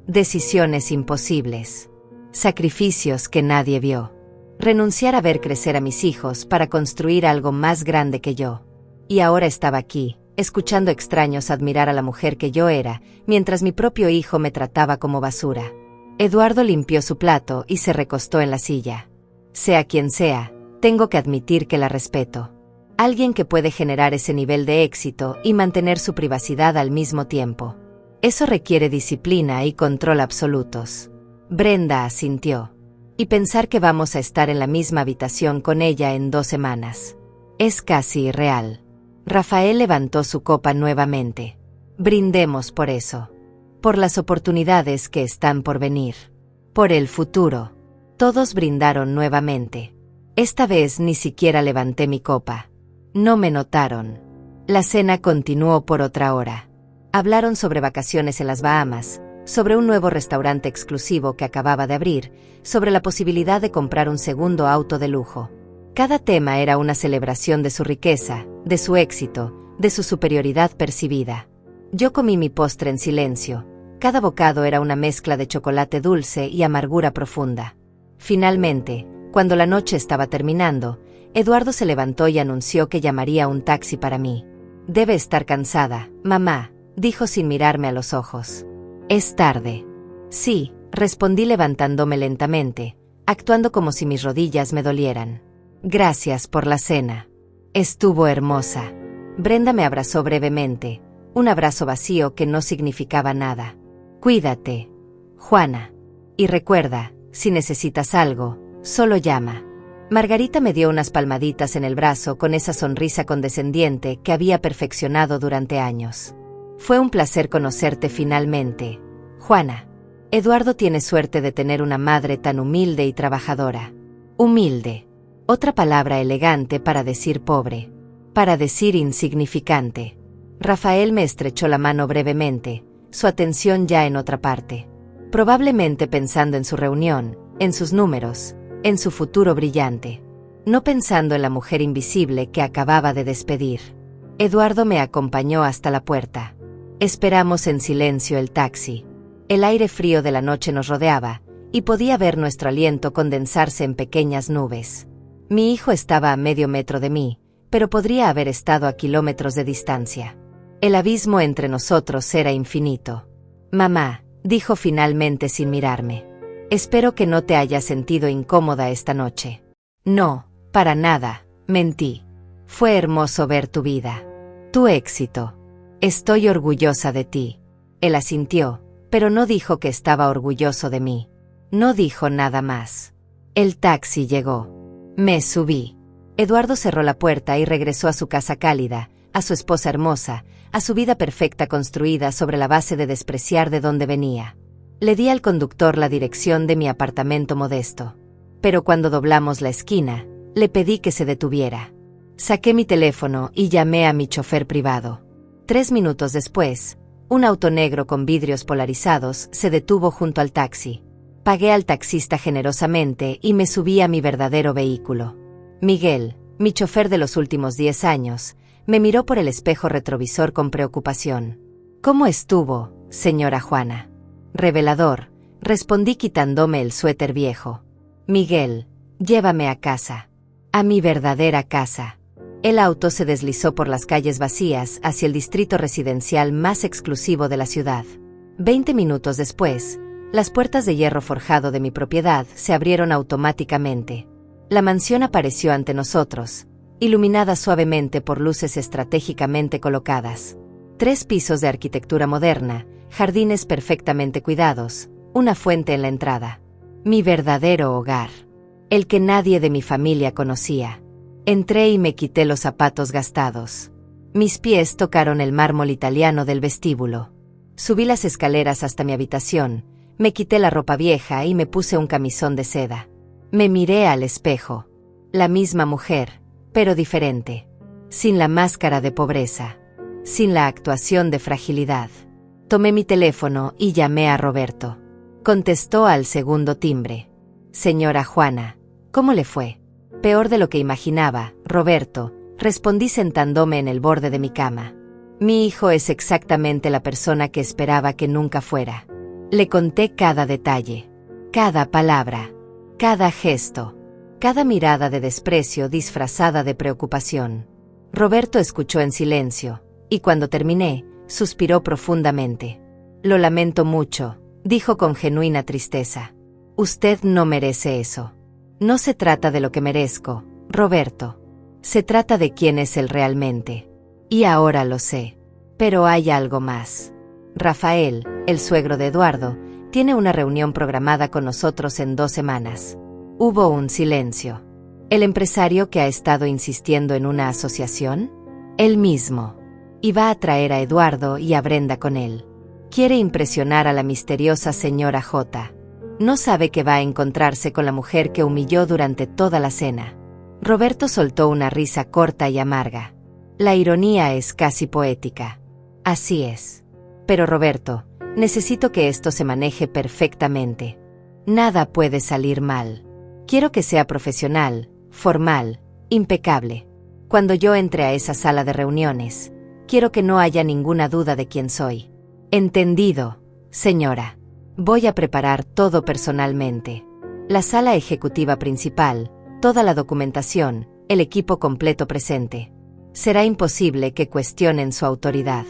Decisiones imposibles. Sacrificios que nadie vio. Renunciar a ver crecer a mis hijos para construir algo más grande que yo. Y ahora estaba aquí, escuchando extraños admirar a la mujer que yo era, mientras mi propio hijo me trataba como basura. Eduardo limpió su plato y se recostó en la silla. Sea quien sea, tengo que admitir que la respeto. Alguien que puede generar ese nivel de éxito y mantener su privacidad al mismo tiempo. Eso requiere disciplina y control absolutos. Brenda asintió. Y pensar que vamos a estar en la misma habitación con ella en 2 semanas. Es casi irreal. Rafael levantó su copa nuevamente. Brindemos por eso. Por las oportunidades que están por venir. Por el futuro. Todos brindaron nuevamente. Esta vez ni siquiera levanté mi copa. No me notaron. La cena continuó por otra hora. Hablaron sobre vacaciones en las Bahamas, sobre un nuevo restaurante exclusivo que acababa de abrir, sobre la posibilidad de comprar un segundo auto de lujo. Cada tema era una celebración de su riqueza, de su éxito, de su superioridad percibida. Yo comí mi postre en silencio. Cada bocado era una mezcla de chocolate dulce y amargura profunda. Finalmente, cuando la noche estaba terminando, Eduardo se levantó y anunció que llamaría un taxi para mí. Debe estar cansada, mamá, dijo sin mirarme a los ojos. Es tarde. Sí, respondí levantándome lentamente, actuando como si mis rodillas me dolieran. Gracias por la cena. Estuvo hermosa. Brenda me abrazó brevemente, un abrazo vacío que no significaba nada. Cuídate, Juana. Y recuerda, si necesitas algo, solo llama. Margarita me dio unas palmaditas en el brazo con esa sonrisa condescendiente que había perfeccionado durante años. Fue un placer conocerte finalmente, Juana. Eduardo tiene suerte de tener una madre tan humilde y trabajadora. Humilde. Otra palabra elegante para decir pobre. Para decir insignificante. Rafael me estrechó la mano brevemente, su atención ya en otra parte. Probablemente pensando en su reunión, en sus números, en su futuro brillante. No pensando en la mujer invisible que acababa de despedir. Eduardo me acompañó hasta la puerta. Esperamos en silencio el taxi. El aire frío de la noche nos rodeaba, y podía ver nuestro aliento condensarse en pequeñas nubes. Mi hijo estaba a medio metro de mí, pero podría haber estado a kilómetros de distancia. El abismo entre nosotros era infinito. Mamá, dijo finalmente sin mirarme. Espero que no te hayas sentido incómoda esta noche. No, para nada, mentí. Fue hermoso ver tu vida. Tu éxito. Estoy orgullosa de ti. Él asintió, pero no dijo que estaba orgulloso de mí. No dijo nada más. El taxi llegó. Me subí. Eduardo cerró la puerta y regresó a su casa cálida, a su esposa hermosa, a su vida perfecta construida sobre la base de despreciar de dónde venía. Le di al conductor la dirección de mi apartamento modesto. Pero cuando doblamos la esquina, le pedí que se detuviera. Saqué mi teléfono y llamé a mi chofer privado. 3 minutos después, un auto negro con vidrios polarizados se detuvo junto al taxi. Pagué al taxista generosamente y me subí a mi verdadero vehículo. Miguel, mi chofer de los últimos 10 años, me miró por el espejo retrovisor con preocupación. ¿Cómo estuvo, señora Juana? Revelador, respondí quitándome el suéter viejo. Miguel, llévame a casa. A mi verdadera casa. El auto se deslizó por las calles vacías hacia el distrito residencial más exclusivo de la ciudad. 20 minutos después, las puertas de hierro forjado de mi propiedad se abrieron automáticamente. La mansión apareció ante nosotros, iluminada suavemente por luces estratégicamente colocadas. 3 pisos de arquitectura moderna, jardines perfectamente cuidados, una fuente en la entrada. Mi verdadero hogar. El que nadie de mi familia conocía. Entré y me quité los zapatos gastados. Mis pies tocaron el mármol italiano del vestíbulo. Subí las escaleras hasta mi habitación, me quité la ropa vieja y me puse un camisón de seda. Me miré al espejo. La misma mujer, pero diferente. Sin la máscara de pobreza. Sin la actuación de fragilidad. Tomé mi teléfono y llamé a Roberto. Contestó al segundo timbre. Señora Juana, ¿cómo le fue? Peor de lo que imaginaba, Roberto, respondí sentándome en el borde de mi cama. Mi hijo es exactamente la persona que esperaba que nunca fuera. Le conté cada detalle, cada palabra, cada gesto, cada mirada de desprecio disfrazada de preocupación. Roberto escuchó en silencio, y cuando terminé, suspiró profundamente. Lo lamento mucho, dijo con genuina tristeza. Usted no merece eso. No se trata de lo que merezco, Roberto. Se trata de quién es él realmente. Y ahora lo sé. Pero hay algo más. Rafael, el suegro de Eduardo, tiene una reunión programada con nosotros en 2 semanas. Hubo un silencio. ¿El empresario que ha estado insistiendo en una asociación? Él mismo. Y va a traer a Eduardo y a Brenda con él. Quiere impresionar a la misteriosa señora J. No sabe que va a encontrarse con la mujer que humilló durante toda la cena. Roberto soltó una risa corta y amarga. La ironía es casi poética. Así es. Pero Roberto, necesito que esto se maneje perfectamente. Nada puede salir mal. Quiero que sea profesional, formal, impecable. Cuando yo entre a esa sala de reuniones, quiero que no haya ninguna duda de quién soy. Entendido, señora. Voy a preparar todo personalmente. La sala ejecutiva principal, toda la documentación, el equipo completo presente. Será imposible que cuestionen su autoridad.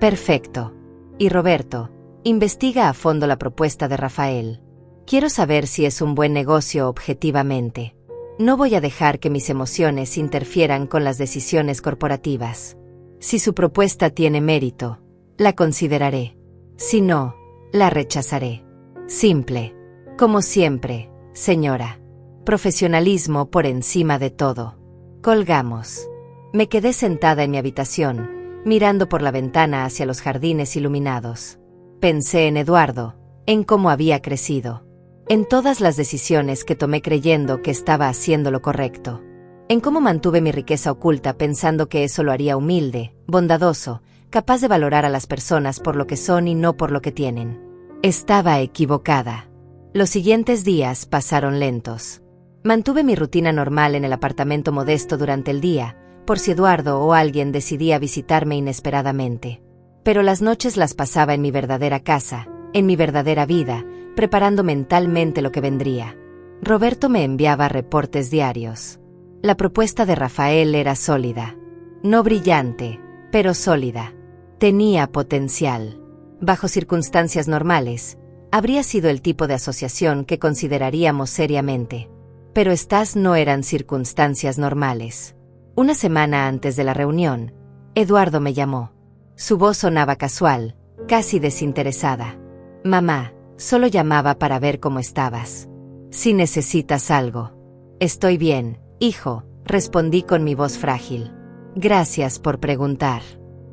Perfecto. Y Roberto, investiga a fondo la propuesta de Rafael. Quiero saber si es un buen negocio objetivamente. No voy a dejar que mis emociones interfieran con las decisiones corporativas. Si su propuesta tiene mérito, la consideraré. Si no, la rechazaré. Simple. Como siempre, señora. Profesionalismo por encima de todo. Colgamos. Me quedé sentada en mi habitación, mirando por la ventana hacia los jardines iluminados. Pensé en Eduardo, en cómo había crecido. En todas las decisiones que tomé creyendo que estaba haciendo lo correcto. En cómo mantuve mi riqueza oculta pensando que eso lo haría humilde, bondadoso, capaz de valorar a las personas por lo que son y no por lo que tienen. Estaba equivocada. Los siguientes días pasaron lentos. Mantuve mi rutina normal en el apartamento modesto durante el día, por si Eduardo o alguien decidía visitarme inesperadamente. Pero las noches las pasaba en mi verdadera casa, en mi verdadera vida, preparando mentalmente lo que vendría. Roberto me enviaba reportes diarios. La propuesta de Rafael era sólida. No brillante, pero sólida. Tenía potencial. Bajo circunstancias normales, habría sido el tipo de asociación que consideraríamos seriamente. Pero estas no eran circunstancias normales. Una semana antes de la reunión, Eduardo me llamó. Su voz sonaba casual, casi desinteresada. Mamá, solo llamaba para ver cómo estabas. Si necesitas algo. Estoy bien, hijo, respondí con mi voz frágil. Gracias por preguntar.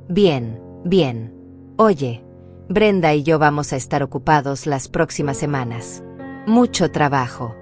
Bien, bien. Oye, Brenda y yo vamos a estar ocupados las próximas semanas. Mucho trabajo.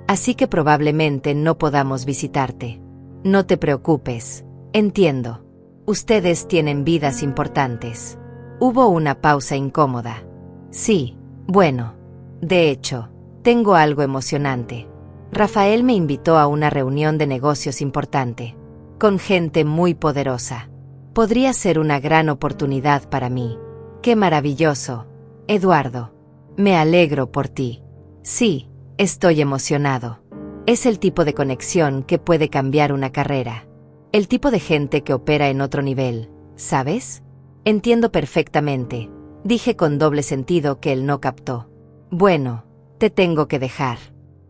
Así que probablemente no podamos visitarte. No te preocupes, entiendo. Ustedes tienen vidas importantes. Hubo una pausa incómoda. Sí, bueno. De hecho, tengo algo emocionante. Rafael me invitó a una reunión de negocios importante, con gente muy poderosa. Podría ser una gran oportunidad para mí. ¡Qué maravilloso! Eduardo. Me alegro por ti. Sí, estoy emocionado. Es el tipo de conexión que puede cambiar una carrera. El tipo de gente que opera en otro nivel, ¿sabes? Entiendo perfectamente, dije con doble sentido que él no captó. Bueno, te tengo que dejar.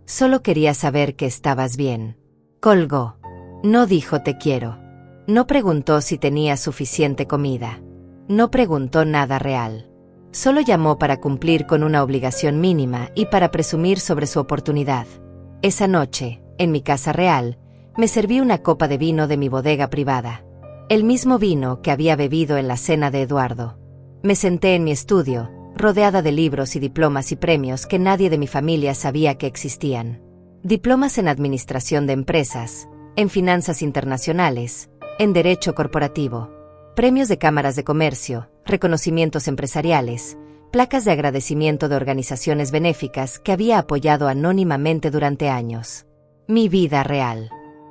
Solo quería saber que estabas bien. Colgó. No dijo te quiero. No preguntó si tenía suficiente comida. No preguntó nada real. Solo llamó para cumplir con una obligación mínima y para presumir sobre su oportunidad. Esa noche, en mi casa real, me serví una copa de vino de mi bodega privada. El mismo vino que había bebido en la cena de Eduardo. Me senté en mi estudio, rodeada de libros y diplomas y premios que nadie de mi familia sabía que existían. Diplomas en administración de empresas, en finanzas internacionales, en derecho corporativo, premios de cámaras de comercio, reconocimientos empresariales, placas de agradecimiento de organizaciones benéficas que había apoyado anónimamente durante años. Mi vida real.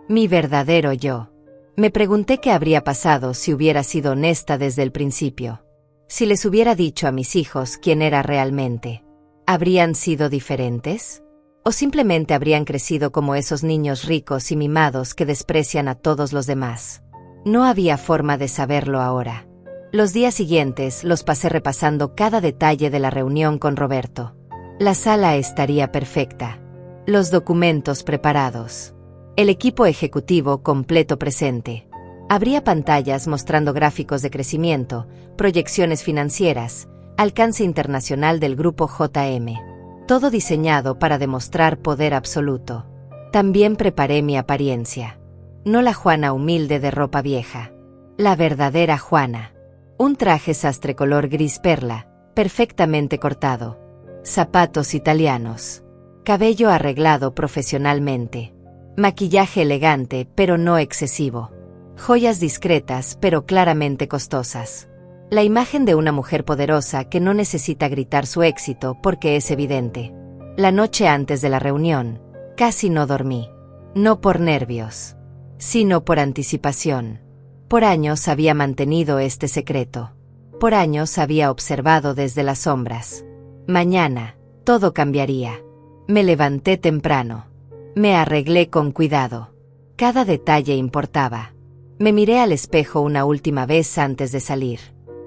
Mi verdadero yo. Me pregunté qué habría pasado si hubiera sido honesta desde el principio. Si les hubiera dicho a mis hijos quién era realmente. ¿Habrían sido diferentes? ¿O simplemente habrían crecido como esos niños ricos y mimados que desprecian a todos los demás? No había forma de saberlo ahora. Los días siguientes los pasé repasando cada detalle de la reunión con Roberto. La sala estaría perfecta. Los documentos preparados. El equipo ejecutivo completo presente. Habría pantallas mostrando gráficos de crecimiento, proyecciones financieras, alcance internacional del grupo JM. Todo diseñado para demostrar poder absoluto. También preparé mi apariencia. No la Juana humilde de ropa vieja. La verdadera Juana. Un traje sastre color gris perla, perfectamente cortado. Zapatos italianos. Cabello arreglado profesionalmente. Maquillaje elegante, pero no excesivo. Joyas discretas, pero claramente costosas. La imagen de una mujer poderosa que no necesita gritar su éxito porque es evidente. La noche antes de la reunión, casi no dormí. No por nervios, sino por anticipación. Por años había mantenido este secreto. Por años había observado desde las sombras. Mañana, todo cambiaría. Me levanté temprano. Me arreglé con cuidado. Cada detalle importaba. Me miré al espejo una última vez antes de salir.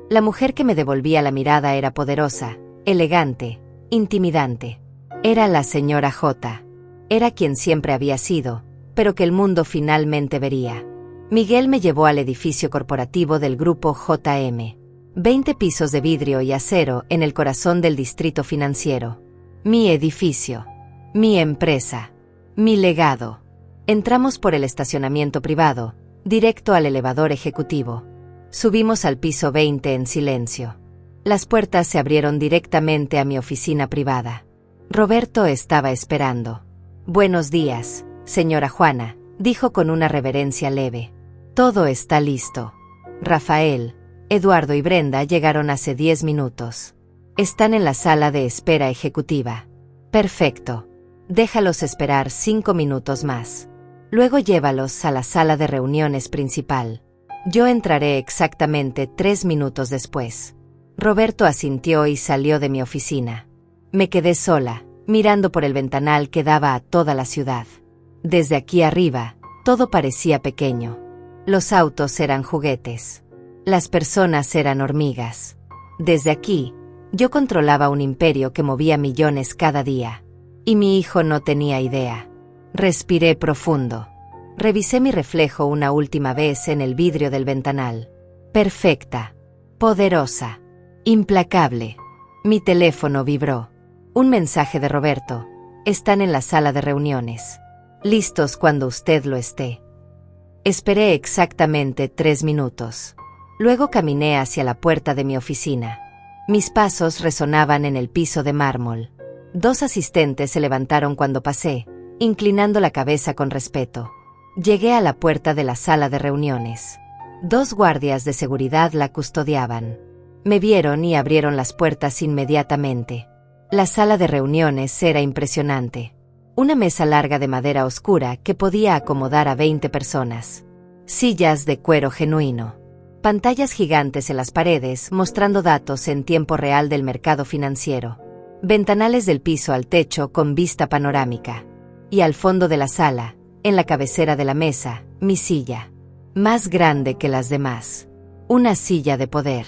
La mujer que me devolvía la mirada era poderosa, elegante, intimidante. Era la señora J. Era quien siempre había sido, pero que el mundo finalmente vería. Miguel me llevó al edificio corporativo del grupo JM. 20 pisos de vidrio y acero en el corazón del distrito financiero. Mi edificio. Mi empresa. Mi legado. Entramos por el estacionamiento privado, directo al elevador ejecutivo. Subimos al piso 20 en silencio. Las puertas se abrieron directamente a mi oficina privada. Roberto estaba esperando. Buenos días, señora Juana, dijo con una reverencia leve. Todo está listo. Rafael, Eduardo y Brenda llegaron hace 10 minutos. Están en la sala de espera ejecutiva. Perfecto. Déjalos esperar 5 minutos más. Luego llévalos a la sala de reuniones principal. Yo entraré exactamente 3 minutos después. Roberto asintió y salió de mi oficina. Me quedé sola, mirando por el ventanal que daba a toda la ciudad. Desde aquí arriba, todo parecía pequeño. Los autos eran juguetes. Las personas eran hormigas. Desde aquí, yo controlaba un imperio que movía millones cada día. Y mi hijo no tenía idea. Respiré profundo. Revisé mi reflejo una última vez en el vidrio del ventanal. Perfecta. Poderosa. Implacable. Mi teléfono vibró. Un mensaje de Roberto. Están en la sala de reuniones. Listos cuando usted lo esté. Esperé exactamente 3 minutos. Luego caminé hacia la puerta de mi oficina. Mis pasos resonaban en el piso de mármol. 2 asistentes se levantaron cuando pasé, inclinando la cabeza con respeto. Llegué a la puerta de la sala de reuniones. 2 guardias de seguridad la custodiaban. Me vieron y abrieron las puertas inmediatamente. La sala de reuniones era impresionante. Una mesa larga de madera oscura que podía acomodar a 20 personas. Sillas de cuero genuino. Pantallas gigantes en las paredes mostrando datos en tiempo real del mercado financiero. Ventanales del piso al techo con vista panorámica. Y al fondo de la sala, en la cabecera de la mesa, mi silla. Más grande que las demás. Una silla de poder.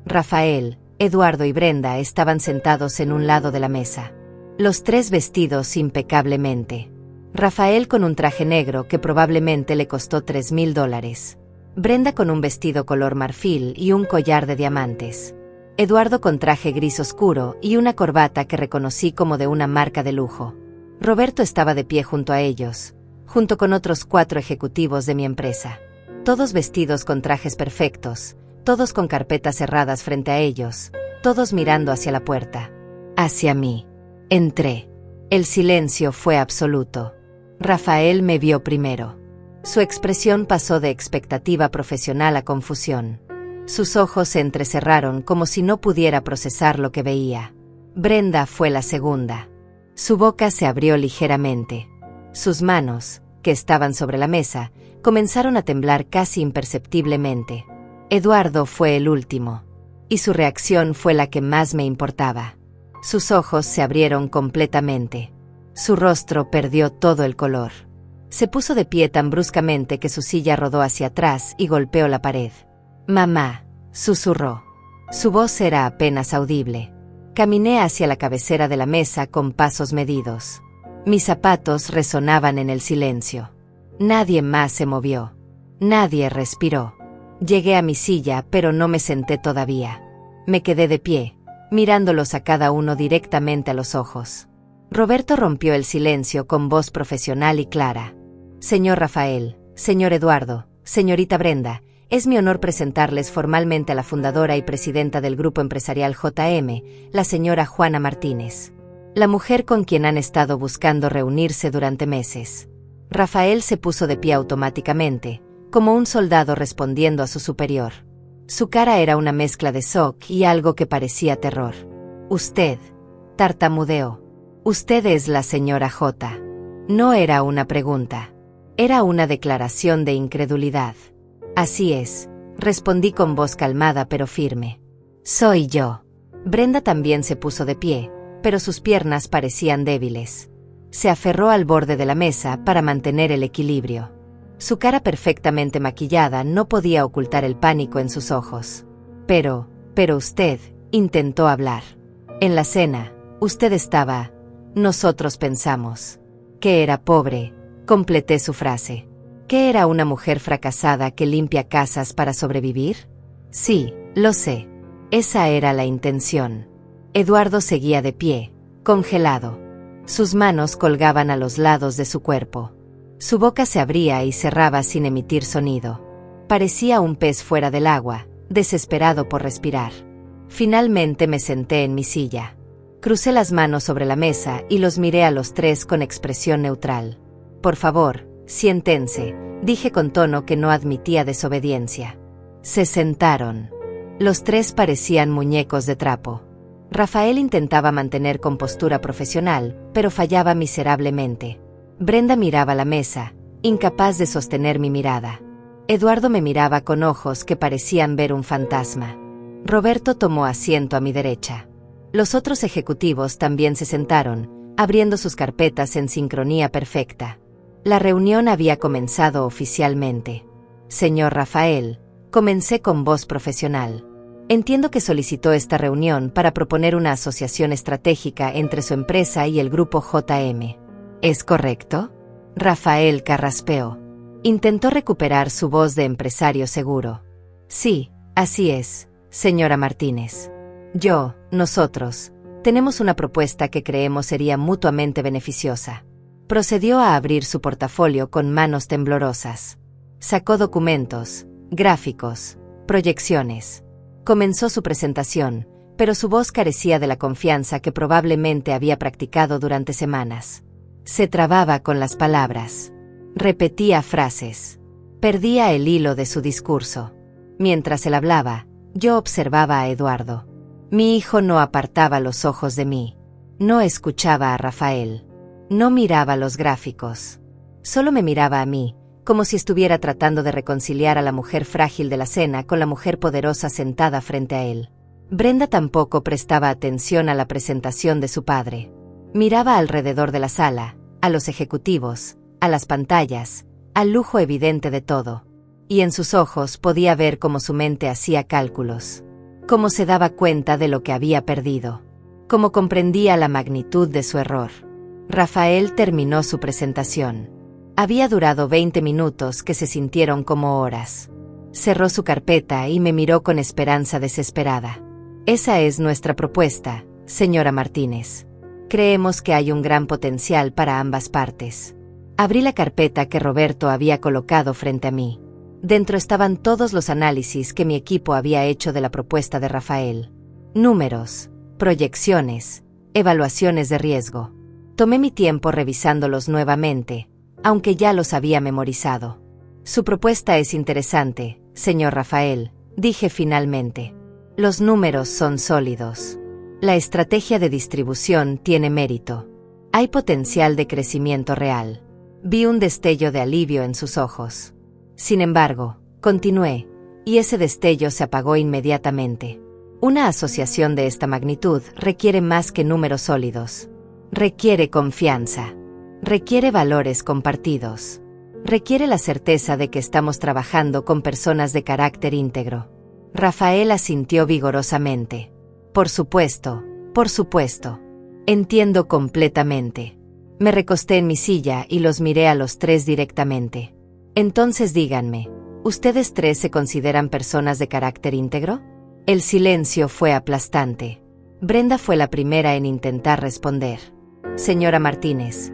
Rafael, Eduardo y Brenda estaban sentados en un lado de la mesa. Los 3 vestidos impecablemente. Rafael con un traje negro que probablemente le costó $3,000. Brenda con un vestido color marfil y un collar de diamantes. Eduardo con traje gris oscuro y una corbata que reconocí como de una marca de lujo. Roberto estaba de pie junto a ellos, junto con otros 4 ejecutivos de mi empresa. Todos vestidos con trajes perfectos, todos con carpetas cerradas frente a ellos, todos mirando hacia la puerta. Hacia mí. Entré. El silencio fue absoluto. Rafael me vio primero. Su expresión pasó de expectativa profesional a confusión. Sus ojos se entrecerraron como si no pudiera procesar lo que veía. Brenda fue la segunda. Su boca se abrió ligeramente. Sus manos, que estaban sobre la mesa, comenzaron a temblar casi imperceptiblemente. Eduardo fue el último. Y su reacción fue la que más me importaba. Sus ojos se abrieron completamente. Su rostro perdió todo el color. Se puso de pie tan bruscamente que su silla rodó hacia atrás y golpeó la pared. «Mamá», susurró. Su voz era apenas audible. Caminé hacia la cabecera de la mesa con pasos medidos. Mis zapatos resonaban en el silencio. Nadie más se movió. Nadie respiró. Llegué a mi silla, pero no me senté todavía. Me quedé de pie, mirándolos a cada uno directamente a los ojos. Roberto rompió el silencio con voz profesional y clara. «Señor Rafael, señor Eduardo, señorita Brenda, es mi honor presentarles formalmente a la fundadora y presidenta del grupo empresarial JM, la señora Juana Martínez. La mujer con quien han estado buscando reunirse durante meses». Rafael se puso de pie automáticamente, como un soldado respondiendo a su superior. Su cara era una mezcla de shock y algo que parecía terror. «Usted», tartamudeó. «Usted es la señora J». No era una pregunta. Era una declaración de incredulidad. «Así es», respondí con voz calmada pero firme. «Soy yo». Brenda también se puso de pie, pero sus piernas parecían débiles. Se aferró al borde de la mesa para mantener el equilibrio. Su cara perfectamente maquillada no podía ocultar el pánico en sus ojos. Pero usted intentó hablar. En la cena, usted estaba... Nosotros pensamos que era pobre, completé su frase. ¿Que era una mujer fracasada que limpia casas para sobrevivir? Sí, lo sé. Esa era la intención. Eduardo seguía de pie, congelado. Sus manos colgaban a los lados de su cuerpo. Su boca se abría y cerraba sin emitir sonido. Parecía un pez fuera del agua, desesperado por respirar. Finalmente me senté en mi silla. Crucé las manos sobre la mesa y los miré a los 3 con expresión neutral. «Por favor, siéntense», dije con tono que no admitía desobediencia. Se sentaron. Los 3 parecían muñecos de trapo. Rafael intentaba mantener compostura profesional, pero fallaba miserablemente. Brenda miraba la mesa, incapaz de sostener mi mirada. Eduardo me miraba con ojos que parecían ver un fantasma. Roberto tomó asiento a mi derecha. Los otros ejecutivos también se sentaron, abriendo sus carpetas en sincronía perfecta. La reunión había comenzado oficialmente. «Señor Rafael», comencé con voz profesional. «Entiendo que solicitó esta reunión para proponer una asociación estratégica entre su empresa y el grupo JM. ¿Es correcto?». Rafael carraspeó. Intentó recuperar su voz de empresario seguro. «Sí, así es, señora Martínez. Nosotros, Tenemos una propuesta que creemos sería mutuamente beneficiosa. Procedió a abrir su portafolio con manos temblorosas. Sacó documentos, gráficos, proyecciones. Comenzó su presentación, pero su voz carecía de la confianza que probablemente había practicado durante semanas. Se trababa con las palabras. Repetía frases. Perdía el hilo de su discurso. Mientras él hablaba, yo observaba a Eduardo. Mi hijo no apartaba los ojos de mí. No escuchaba a Rafael. No miraba los gráficos. Solo me miraba a mí, como si estuviera tratando de reconciliar a la mujer frágil de la cena con la mujer poderosa sentada frente a él. Brenda tampoco prestaba atención a la presentación de su padre. Miraba alrededor de la sala, a los ejecutivos, a las pantallas, al lujo evidente de todo. Y en sus ojos podía ver cómo su mente hacía cálculos. Cómo se daba cuenta de lo que había perdido. Cómo comprendía la magnitud de su error. Rafael terminó su presentación. Había durado 20 minutos que se sintieron como horas. Cerró su carpeta y me miró con esperanza desesperada. Esa es nuestra propuesta, señora Martínez. Creemos que hay un gran potencial para ambas partes. Abrí la carpeta que Roberto había colocado frente a mí. Dentro estaban todos los análisis que mi equipo había hecho de la propuesta de Rafael. Números, proyecciones, evaluaciones de riesgo. Tomé mi tiempo revisándolos nuevamente, aunque ya los había memorizado. Su propuesta es interesante, señor Rafael, dije finalmente. Los números son sólidos. La estrategia de distribución tiene mérito. Hay potencial de crecimiento real. Vi un destello de alivio en sus ojos. Sin embargo, continué, y ese destello se apagó inmediatamente. Una asociación de esta magnitud requiere más que números sólidos. Requiere confianza. Requiere valores compartidos. Requiere la certeza de que estamos trabajando con personas de carácter íntegro. Rafael asintió vigorosamente. Por supuesto, por supuesto. Entiendo completamente. Me recosté en mi silla y los miré a los tres directamente. Entonces díganme, ¿ustedes tres se consideran personas de carácter íntegro? El silencio fue aplastante. Brenda fue la primera en intentar responder. Señora Martínez,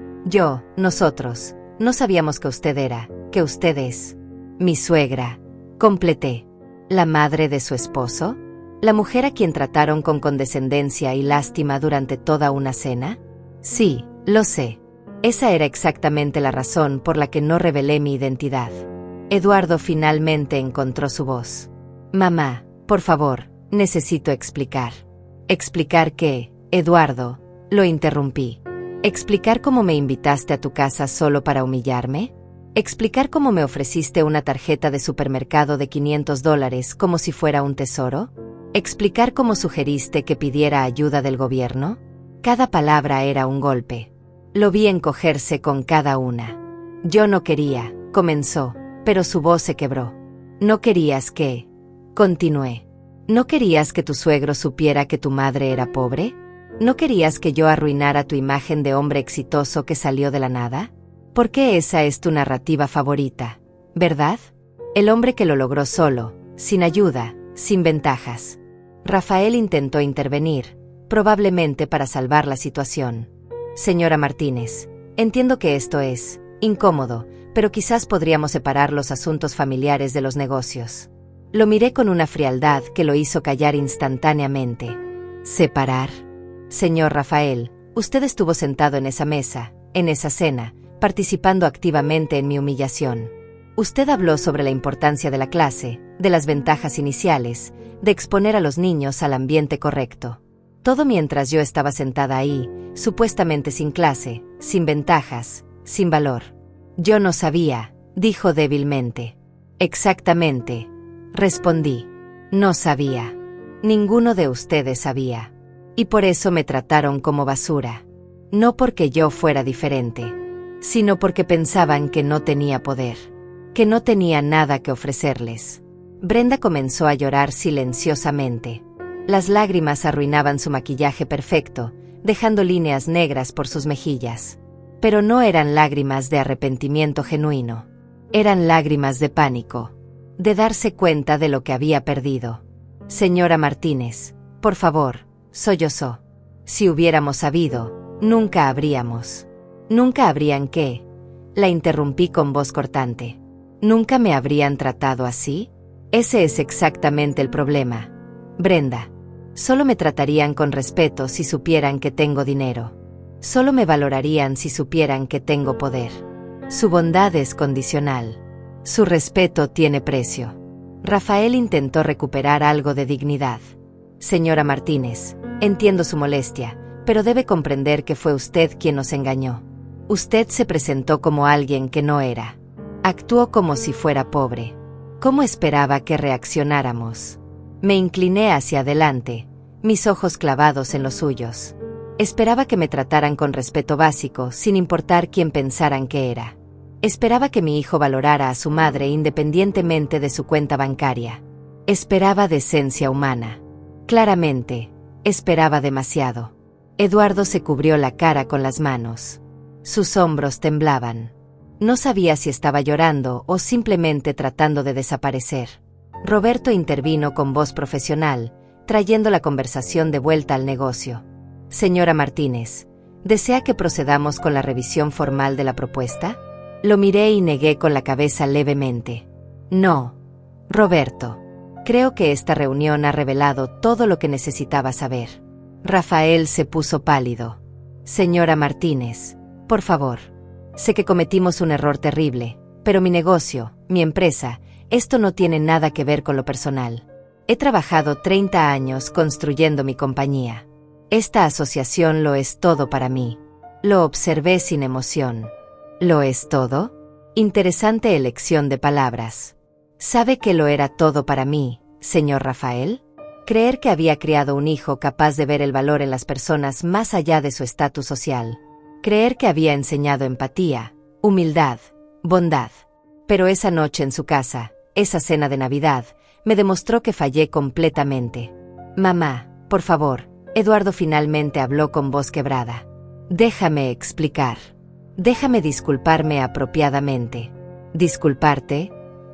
nosotros, no sabíamos que usted es mi suegra. Completé. ¿La madre de su esposo? ¿La mujer a quien trataron con condescendencia y lástima durante toda una cena? Sí, lo sé. Esa era exactamente la razón por la que no revelé mi identidad. Eduardo finalmente encontró su voz. Mamá, por favor, necesito explicar. ¿Explicar qué, Eduardo? Lo interrumpí. ¿Explicar cómo me invitaste a tu casa solo para humillarme? ¿Explicar cómo me ofreciste una tarjeta de supermercado de $500 como si fuera un tesoro? ¿Explicar cómo sugeriste que pidiera ayuda del gobierno? Cada palabra era un golpe. Lo vi encogerse con cada una. Yo no quería, comenzó, pero su voz se quebró. No querías que... Continué. ¿No querías que tu suegro supiera que tu madre era pobre? ¿No querías que yo arruinara tu imagen de hombre exitoso que salió de la nada? Porque esa es tu narrativa favorita, ¿verdad? El hombre que lo logró solo, sin ayuda, sin ventajas. Rafael intentó intervenir, probablemente para salvar la situación. Señora Martínez, entiendo que esto es incómodo, pero quizás podríamos separar los asuntos familiares de los negocios. Lo miré con una frialdad que lo hizo callar instantáneamente. ¿Separar? Señor Rafael, usted estuvo sentado en esa mesa, en esa cena, participando activamente en mi humillación. Usted habló sobre la importancia de la clase, de las ventajas iniciales, de exponer a los niños al ambiente correcto. Todo mientras yo estaba sentada ahí, supuestamente sin clase, sin ventajas, sin valor. Yo no sabía, dijo débilmente. Exactamente, respondí. No sabía. Ninguno de ustedes sabía. Y por eso me trataron como basura. No porque yo fuera diferente, sino porque pensaban que no tenía poder, que no tenía nada que ofrecerles. Brenda comenzó a llorar silenciosamente. Las lágrimas arruinaban su maquillaje perfecto, dejando líneas negras por sus mejillas. Pero no eran lágrimas de arrepentimiento genuino. Eran lágrimas de pánico, de darse cuenta de lo que había perdido. Señora Martínez, por favor, sollozó. Si hubiéramos sabido, nunca habríamos. ¿Nunca habrían qué? La interrumpí con voz cortante. ¿Nunca me habrían tratado así? Ese es exactamente el problema, Brenda. Solo me tratarían con respeto si supieran que tengo dinero. Solo me valorarían si supieran que tengo poder. Su bondad es condicional. Su respeto tiene precio. Rafael intentó recuperar algo de dignidad. Señora Martínez, entiendo su molestia, pero debe comprender que fue usted quien nos engañó. Usted se presentó como alguien que no era. Actuó como si fuera pobre. ¿Cómo esperaba que reaccionáramos? Me incliné hacia adelante, mis ojos clavados en los suyos. Esperaba que me trataran con respeto básico, sin importar quién pensaran que era. Esperaba que mi hijo valorara a su madre independientemente de su cuenta bancaria. Esperaba decencia humana. Claramente, esperaba demasiado. Eduardo se cubrió la cara con las manos. Sus hombros temblaban. No sabía si estaba llorando o simplemente tratando de desaparecer. Roberto intervino con voz profesional, trayendo la conversación de vuelta al negocio. Señora Martínez, ¿desea que procedamos con la revisión formal de la propuesta? Lo miré y negué con la cabeza levemente. No, Roberto. Creo que esta reunión ha revelado todo lo que necesitaba saber. Rafael se puso pálido. Señora Martínez, por favor. Sé que cometimos un error terrible, pero mi negocio, mi empresa, esto no tiene nada que ver con lo personal. He trabajado 30 años construyendo mi compañía. Esta asociación lo es todo para mí. Lo observé sin emoción. ¿Lo es todo? Interesante elección de palabras. ¿Sabe que lo era todo para mí, señor Rafael? Creer que había criado un hijo capaz de ver el valor en las personas más allá de su estatus social. Creer que había enseñado empatía, humildad, bondad. Pero esa noche en su casa, esa cena de Navidad, me demostró que fallé completamente. Mamá, por favor, Eduardo finalmente habló con voz quebrada. Déjame explicar. Déjame disculparme apropiadamente. ¿Disculparte?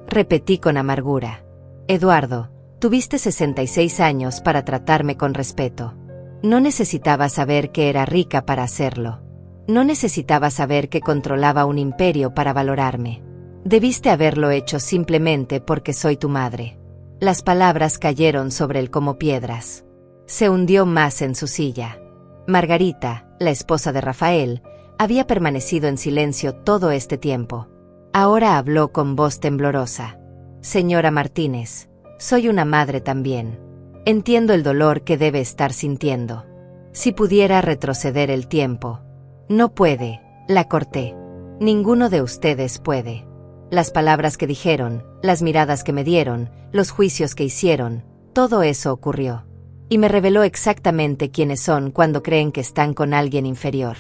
Repetí con amargura. Eduardo, tuviste 66 años para tratarme con respeto. No necesitaba saber que era rica para hacerlo. No necesitaba saber que controlaba un imperio para valorarme. Debiste haberlo hecho simplemente porque soy tu madre. Las palabras cayeron sobre él como piedras. Se hundió más en su silla. Margarita, la esposa de Rafael, había permanecido en silencio todo este tiempo. Ahora habló con voz temblorosa. Señora Martínez, soy una madre también. Entiendo el dolor que debe estar sintiendo. Si pudiera retroceder el tiempo. No puede, la corté. Ninguno de ustedes puede. Las palabras que dijeron, las miradas que me dieron, los juicios que hicieron, todo eso ocurrió. Y me reveló exactamente quiénes son cuando creen que están con alguien inferior.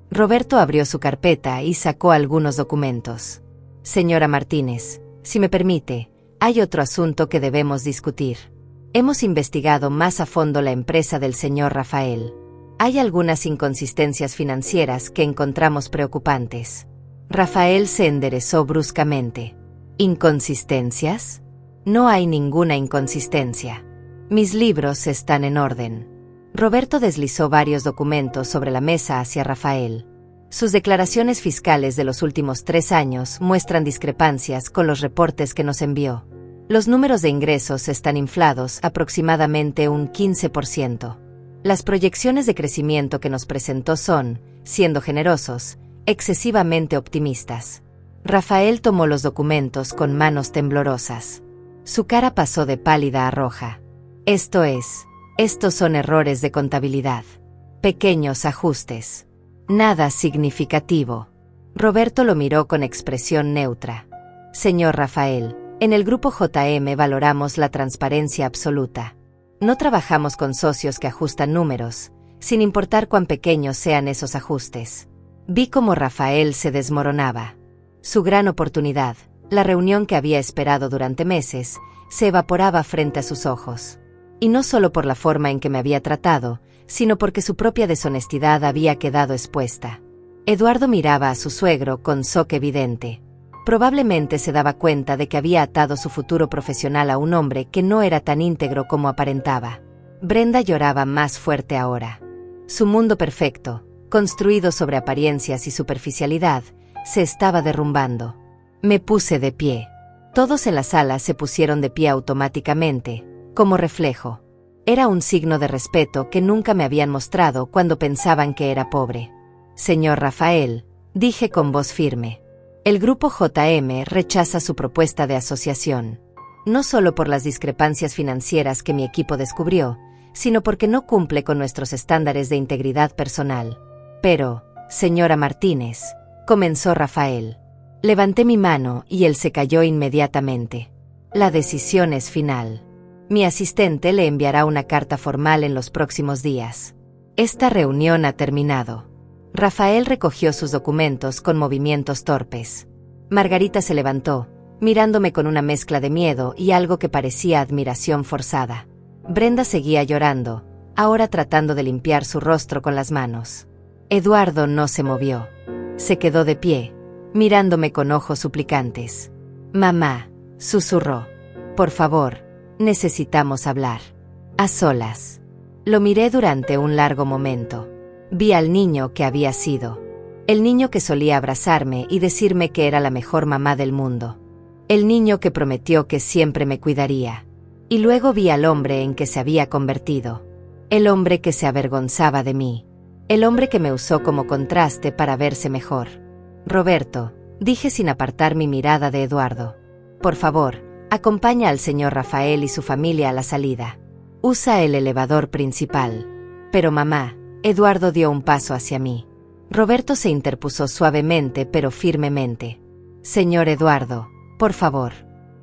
Roberto abrió su carpeta y sacó algunos documentos. Señora Martínez, si me permite, hay otro asunto que debemos discutir. Hemos investigado más a fondo la empresa del señor Rafael. Hay algunas inconsistencias financieras que encontramos preocupantes. Rafael se enderezó bruscamente. ¿Inconsistencias? No hay ninguna inconsistencia. Mis libros están en orden. Roberto deslizó varios documentos sobre la mesa hacia Rafael. Sus declaraciones fiscales de los últimos 3 años muestran discrepancias con los reportes que nos envió. Los números de ingresos están inflados aproximadamente un 15%. Las proyecciones de crecimiento que nos presentó son, siendo generosos, excesivamente optimistas. Rafael tomó los documentos con manos temblorosas. Su cara pasó de pálida a roja. Estos son errores de contabilidad. Pequeños ajustes. Nada significativo. Roberto lo miró con expresión neutra. Señor Rafael, en el grupo JM valoramos la transparencia absoluta. No trabajamos con socios que ajustan números, sin importar cuán pequeños sean esos ajustes. Vi cómo Rafael se desmoronaba. Su gran oportunidad, la reunión que había esperado durante meses, se evaporaba frente a sus ojos. Y no solo por la forma en que me había tratado, sino porque su propia deshonestidad había quedado expuesta. Eduardo miraba a su suegro con shock evidente. Probablemente se daba cuenta de que había atado su futuro profesional a un hombre que no era tan íntegro como aparentaba. Brenda lloraba más fuerte ahora. Su mundo perfecto, construido sobre apariencias y superficialidad, se estaba derrumbando. Me puse de pie. Todos en la sala se pusieron de pie automáticamente, como reflejo. Era un signo de respeto que nunca me habían mostrado cuando pensaban que era pobre. Señor Rafael, dije con voz firme. El grupo JM rechaza su propuesta de asociación. No solo por las discrepancias financieras que mi equipo descubrió, sino porque no cumple con nuestros estándares de integridad personal. Pero, señora Martínez, comenzó Rafael. Levanté mi mano y él se calló inmediatamente. La decisión es final. Mi asistente le enviará una carta formal en los próximos días. Esta reunión ha terminado. Rafael recogió sus documentos con movimientos torpes. Margarita se levantó, mirándome con una mezcla de miedo y algo que parecía admiración forzada. Brenda seguía llorando, ahora tratando de limpiar su rostro con las manos. Eduardo no se movió. Se quedó de pie, mirándome con ojos suplicantes. Mamá, susurró. Por favor, necesitamos hablar. A solas. Lo miré durante un largo momento. Vi al niño que había sido. El niño que solía abrazarme y decirme que era la mejor mamá del mundo. El niño que prometió que siempre me cuidaría. Y luego vi al hombre en que se había convertido. El hombre que se avergonzaba de mí. El hombre que me usó como contraste para verse mejor. Roberto, dije sin apartar mi mirada de Eduardo. Por favor, acompaña al señor Rafael y su familia a la salida. Usa el elevador principal. Pero mamá, Eduardo dio un paso hacia mí. Roberto se interpuso suavemente pero firmemente. Señor Eduardo, por favor.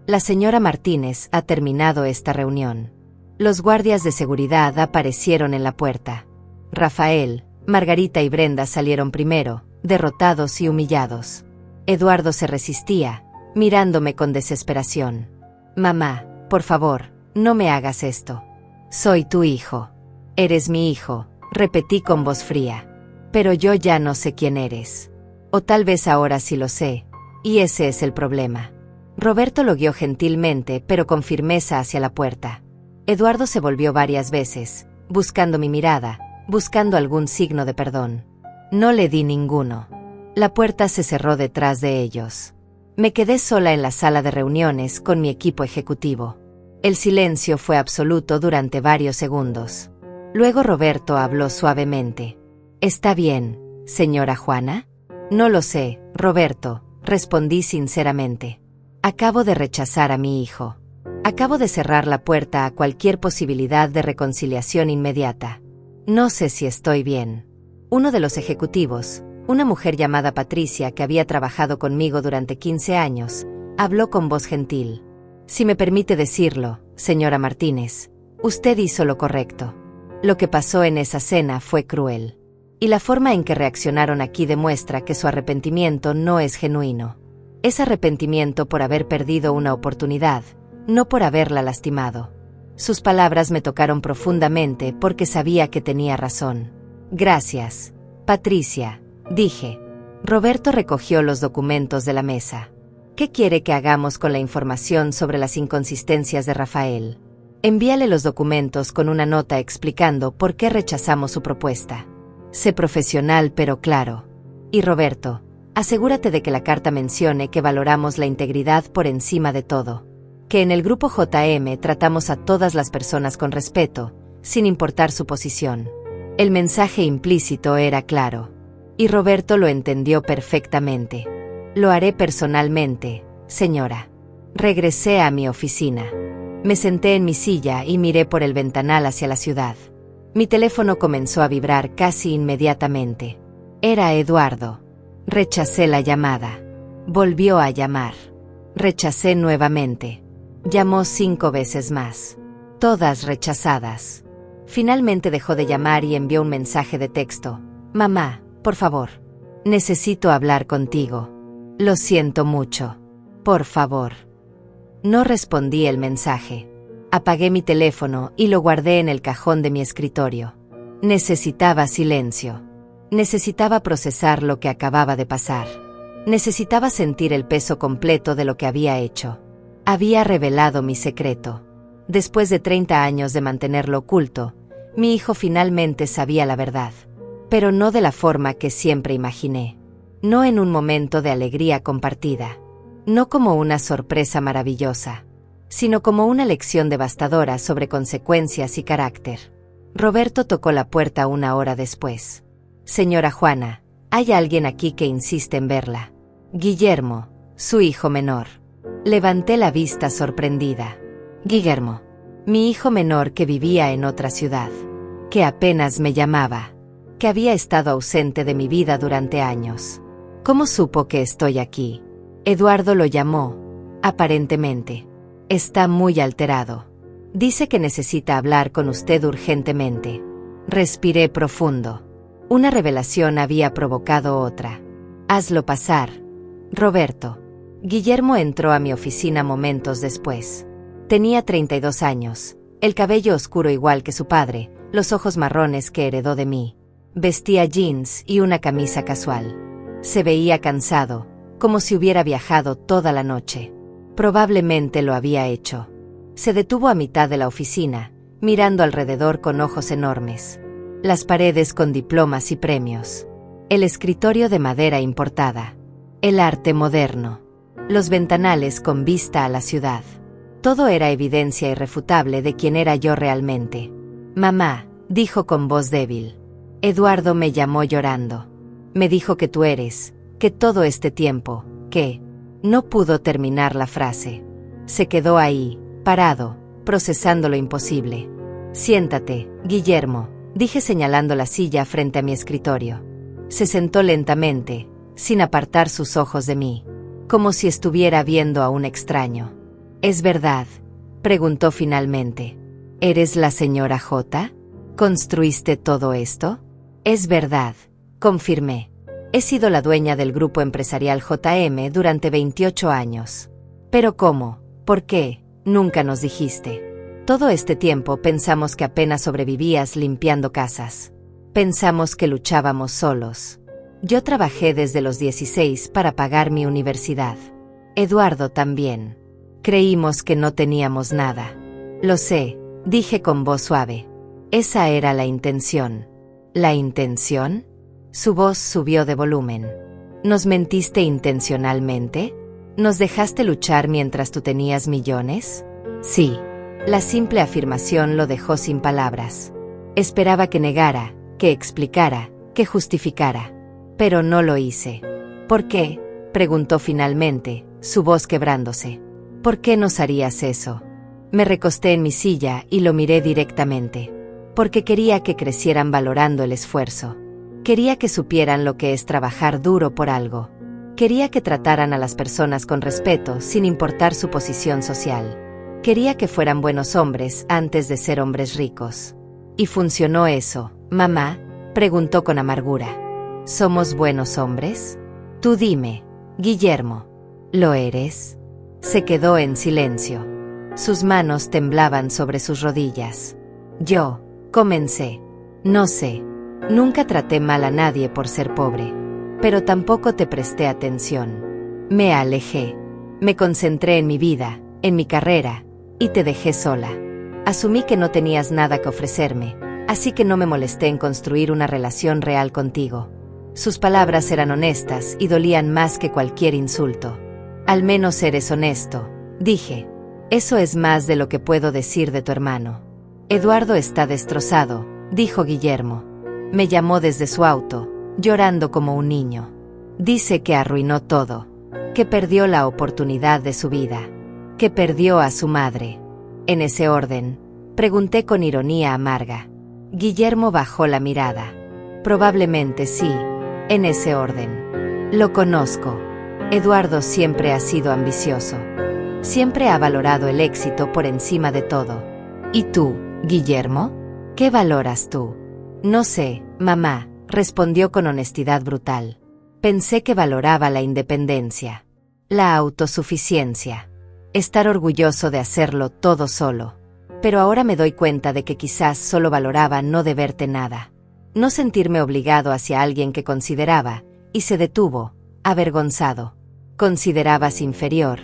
La señora Martínez ha terminado esta reunión. Los guardias de seguridad aparecieron en la puerta. Rafael, Margarita y Brenda salieron primero, derrotados y humillados. Eduardo se resistía, mirándome con desesperación. Mamá, por favor, no me hagas esto. Soy tu hijo. Eres mi hijo, repetí con voz fría. Pero yo ya no sé quién eres. O tal vez ahora sí lo sé, y ese es el problema. Roberto lo guió gentilmente pero con firmeza hacia la puerta. Eduardo se volvió varias veces, buscando mi mirada, buscando algún signo de perdón. No le di ninguno. La puerta se cerró detrás de ellos. Me quedé sola en la sala de reuniones con mi equipo ejecutivo. El silencio fue absoluto durante varios segundos. Luego Roberto habló suavemente. ¿Está bien, señora Juana? No lo sé, Roberto, respondí sinceramente. Acabo de rechazar a mi hijo. Acabo de cerrar la puerta a cualquier posibilidad de reconciliación inmediata. No sé si estoy bien. Uno de los ejecutivos, una mujer llamada Patricia que había trabajado conmigo durante 15 años, habló con voz gentil. Si me permite decirlo, señora Martínez, usted hizo lo correcto. Lo que pasó en esa cena fue cruel. Y la forma en que reaccionaron aquí demuestra que su arrepentimiento no es genuino. Es arrepentimiento por haber perdido una oportunidad, no por haberla lastimado. Sus palabras me tocaron profundamente porque sabía que tenía razón. Gracias, Patricia, dije. Roberto recogió los documentos de la mesa. ¿Qué quiere que hagamos con la información sobre las inconsistencias de Rafael? Envíale los documentos con una nota explicando por qué rechazamos su propuesta. Sé profesional pero claro. Y Roberto, asegúrate de que la carta mencione que valoramos la integridad por encima de todo. Que en el grupo JM tratamos a todas las personas con respeto, sin importar su posición. El mensaje implícito era claro. Y Roberto lo entendió perfectamente. Lo haré personalmente, señora. Regresé a mi oficina. Me senté en mi silla y miré por el ventanal hacia la ciudad. Mi teléfono comenzó a vibrar casi inmediatamente. Era Eduardo. Rechacé la llamada. Volvió a llamar. Rechacé nuevamente. Llamó 5 veces más. Todas rechazadas. Finalmente dejó de llamar y envió un mensaje de texto. Mamá, por favor. Necesito hablar contigo. Lo siento mucho. Por favor. No respondí el mensaje. Apagué mi teléfono y lo guardé en el cajón de mi escritorio. Necesitaba silencio. Necesitaba procesar lo que acababa de pasar. Necesitaba sentir el peso completo de lo que había hecho. Había revelado mi secreto. Después de 30 años de mantenerlo oculto, Mi hijo finalmente sabía la verdad, pero no de la forma que siempre imaginé. No en un momento de alegría compartida, no como una sorpresa maravillosa, sino como una lección devastadora sobre consecuencias y carácter. Roberto tocó la puerta 1 hora después. Señora Juana, hay alguien aquí que insiste en verla. Guillermo, su hijo menor. Levanté la vista sorprendida. Guillermo, mi hijo menor que vivía en otra ciudad, que apenas me llamaba, que había estado ausente de mi vida durante años. ¿Cómo supo que estoy aquí? Eduardo lo llamó, aparentemente. Está muy alterado. Dice que necesita hablar con usted urgentemente. Respiré profundo. Una revelación había provocado otra. Hazlo pasar, Roberto. Guillermo entró a mi oficina momentos después. Tenía 32 años, el cabello oscuro igual que su padre, los ojos marrones que heredó de mí. Vestía jeans y una camisa casual. Se veía cansado, como si hubiera viajado toda la noche. Probablemente lo había hecho. Se detuvo a mitad de la oficina, mirando alrededor con ojos enormes. Las paredes con diplomas y premios. El escritorio de madera importada. El arte moderno. Los ventanales con vista a la ciudad. Todo era evidencia irrefutable de quién era yo realmente. Mamá, dijo con voz débil. Eduardo me llamó llorando. Me dijo que tú eres, que todo este tiempo, que... No pudo terminar la frase. Se quedó ahí, parado, procesando lo imposible. Siéntate, Guillermo, dije señalando la silla frente a mi escritorio. Se sentó lentamente, sin apartar sus ojos de mí, como si estuviera viendo a un extraño. ¿Es verdad?, preguntó finalmente. ¿Eres la señora J? ¿Construiste todo esto? Es verdad, confirmé. He sido la dueña del grupo empresarial JM durante 28 años. ¿Pero cómo? ¿Por qué? Nunca nos dijiste. Todo este tiempo pensamos que apenas sobrevivías limpiando casas. Pensamos que luchábamos solos. Yo trabajé desde los 16 para pagar mi universidad. Eduardo también. Creímos que no teníamos nada. Lo sé, dije con voz suave. Esa era la intención. ¿La intención? Su voz subió de volumen. ¿Nos mentiste intencionalmente? ¿Nos dejaste luchar mientras tú tenías millones? Sí. La simple afirmación lo dejó sin palabras. Esperaba que negara, que explicara, que justificara. Pero no lo hice. ¿Por qué?, preguntó finalmente, su voz quebrándose. ¿Por qué nos harías eso? Me recosté en mi silla y lo miré directamente. Porque quería que crecieran valorando el esfuerzo. Quería que supieran lo que es trabajar duro por algo. Quería que trataran a las personas con respeto sin importar su posición social. Quería que fueran buenos hombres antes de ser hombres ricos. ¿Y funcionó eso, mamá?, preguntó con amargura. ¿Somos buenos hombres? Tú dime, Guillermo. ¿Lo eres? Se quedó en silencio. Sus manos temblaban sobre sus rodillas. Yo, comencé. No sé. Nunca traté mal a nadie por ser pobre. Pero tampoco te presté atención. Me alejé. Me concentré en mi vida, en mi carrera, y te dejé sola. Asumí que no tenías nada que ofrecerme, así que no me molesté en construir una relación real contigo. Sus palabras eran honestas y dolían más que cualquier insulto. Al menos eres honesto, dije. Eso es más de lo que puedo decir de tu hermano. Eduardo está destrozado, dijo Guillermo. Me llamó desde su auto, llorando como un niño. Dice que arruinó todo, que perdió la oportunidad de su vida, que perdió a su madre. ¿En ese orden?, pregunté con ironía amarga. Guillermo bajó la mirada. Probablemente sí, en ese orden. Lo conozco. Eduardo siempre ha sido ambicioso. Siempre ha valorado el éxito por encima de todo. ¿Y tú, Guillermo? ¿Qué valoras tú? No sé, mamá, respondió con honestidad brutal. Pensé que valoraba la independencia, la autosuficiencia, estar orgulloso de hacerlo todo solo. Pero ahora me doy cuenta de que quizás solo valoraba no deberte nada, no sentirme obligado hacia alguien que consideraba, y se detuvo, avergonzado. Considerabas inferior.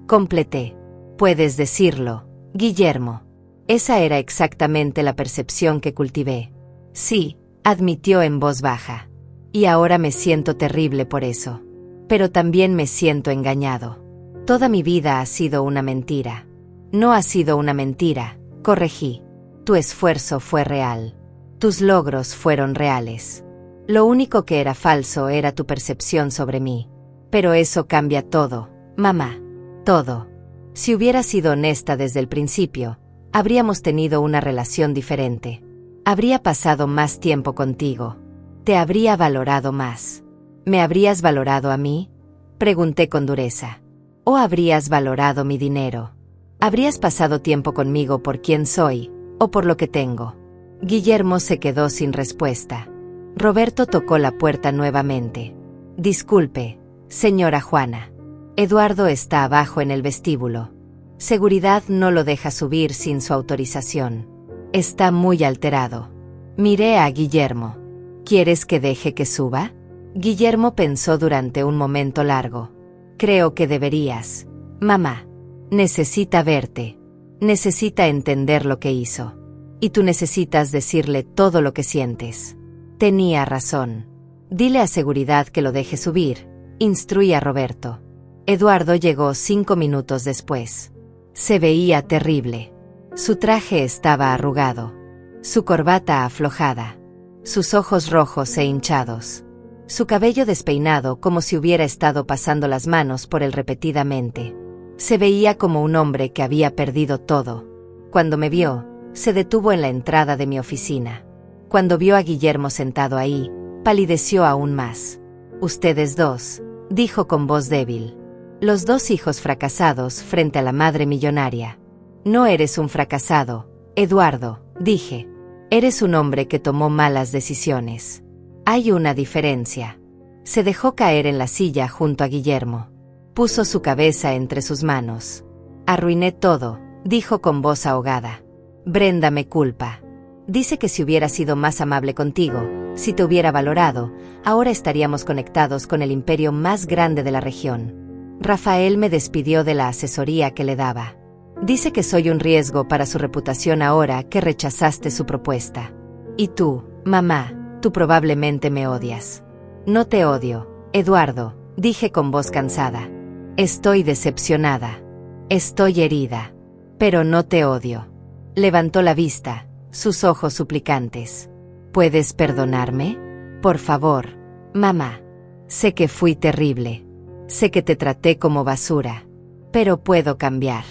Completé. Puedes decirlo, Guillermo. Esa era exactamente la percepción que cultivé. Sí, admitió en voz baja. Y ahora me siento terrible por eso. Pero también me siento engañado. Toda mi vida ha sido una mentira. No ha sido una mentira, corregí. Tu esfuerzo fue real. Tus logros fueron reales. Lo único que era falso era tu percepción sobre mí. Pero eso cambia todo, mamá. Todo. Si hubiera sido honesta desde el principio, habríamos tenido una relación diferente. Habría pasado más tiempo contigo. Te habría valorado más. ¿Me habrías valorado a mí? Pregunté con dureza. ¿O habrías valorado mi dinero? ¿Habrías pasado tiempo conmigo por quién soy, o por lo que tengo? Guillermo se quedó sin respuesta. Roberto tocó la puerta nuevamente. Disculpe, señora Juana. Eduardo está abajo en el vestíbulo. Seguridad no lo deja subir sin su autorización. Está muy alterado. Miré a Guillermo. ¿Quieres que deje que suba? Guillermo pensó durante un momento largo. Creo que deberías. Mamá. Necesita verte. Necesita entender lo que hizo. Y tú necesitas decirle todo lo que sientes. Tenía razón. Dile a Seguridad que lo deje subir, instruí a Roberto. Eduardo llegó 5 minutos después. Se veía terrible. Su traje estaba arrugado. Su corbata aflojada. Sus ojos rojos e hinchados. Su cabello despeinado como si hubiera estado pasando las manos por él repetidamente. Se veía como un hombre que había perdido todo. Cuando me vio, se detuvo en la entrada de mi oficina. Cuando vio a Guillermo sentado ahí, palideció aún más. Ustedes dos, dijo con voz débil. Los dos hijos fracasados frente a la madre millonaria. No eres un fracasado, Eduardo, dije. Eres un hombre que tomó malas decisiones. Hay una diferencia. Se dejó caer en la silla junto a Guillermo. Puso su cabeza entre sus manos. Arruiné todo, dijo con voz ahogada. Brenda me culpa. Dice que si hubiera sido más amable contigo, si te hubiera valorado, ahora estaríamos conectados con el imperio más grande de la región. Rafael me despidió de la asesoría que le daba. Dice que soy un riesgo para su reputación ahora que rechazaste su propuesta. Y tú, mamá, tú probablemente me odias. No te odio, Eduardo, dije con voz cansada. Estoy decepcionada. Estoy herida. Pero no te odio. Levantó la vista, sus ojos suplicantes. ¿Puedes perdonarme? Por favor, mamá. Sé que fui terrible. Sé que te traté como basura. Pero puedo cambiar.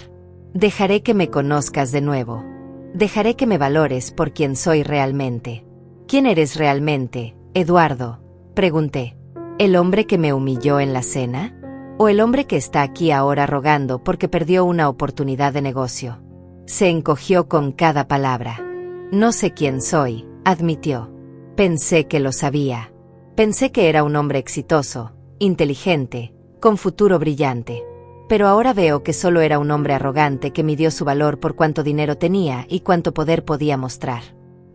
Dejaré que me conozcas de nuevo. Dejaré que me valores por quien soy realmente. ¿Quién eres realmente, Eduardo? Pregunté. ¿El hombre que me humilló en la cena? ¿O el hombre que está aquí ahora rogando porque perdió una oportunidad de negocio? Se encogió con cada palabra. No sé quién soy, admitió. Pensé que lo sabía. Pensé que era un hombre exitoso, inteligente, con futuro brillante. Pero ahora veo que solo era un hombre arrogante que midió su valor por cuánto dinero tenía y cuánto poder podía mostrar.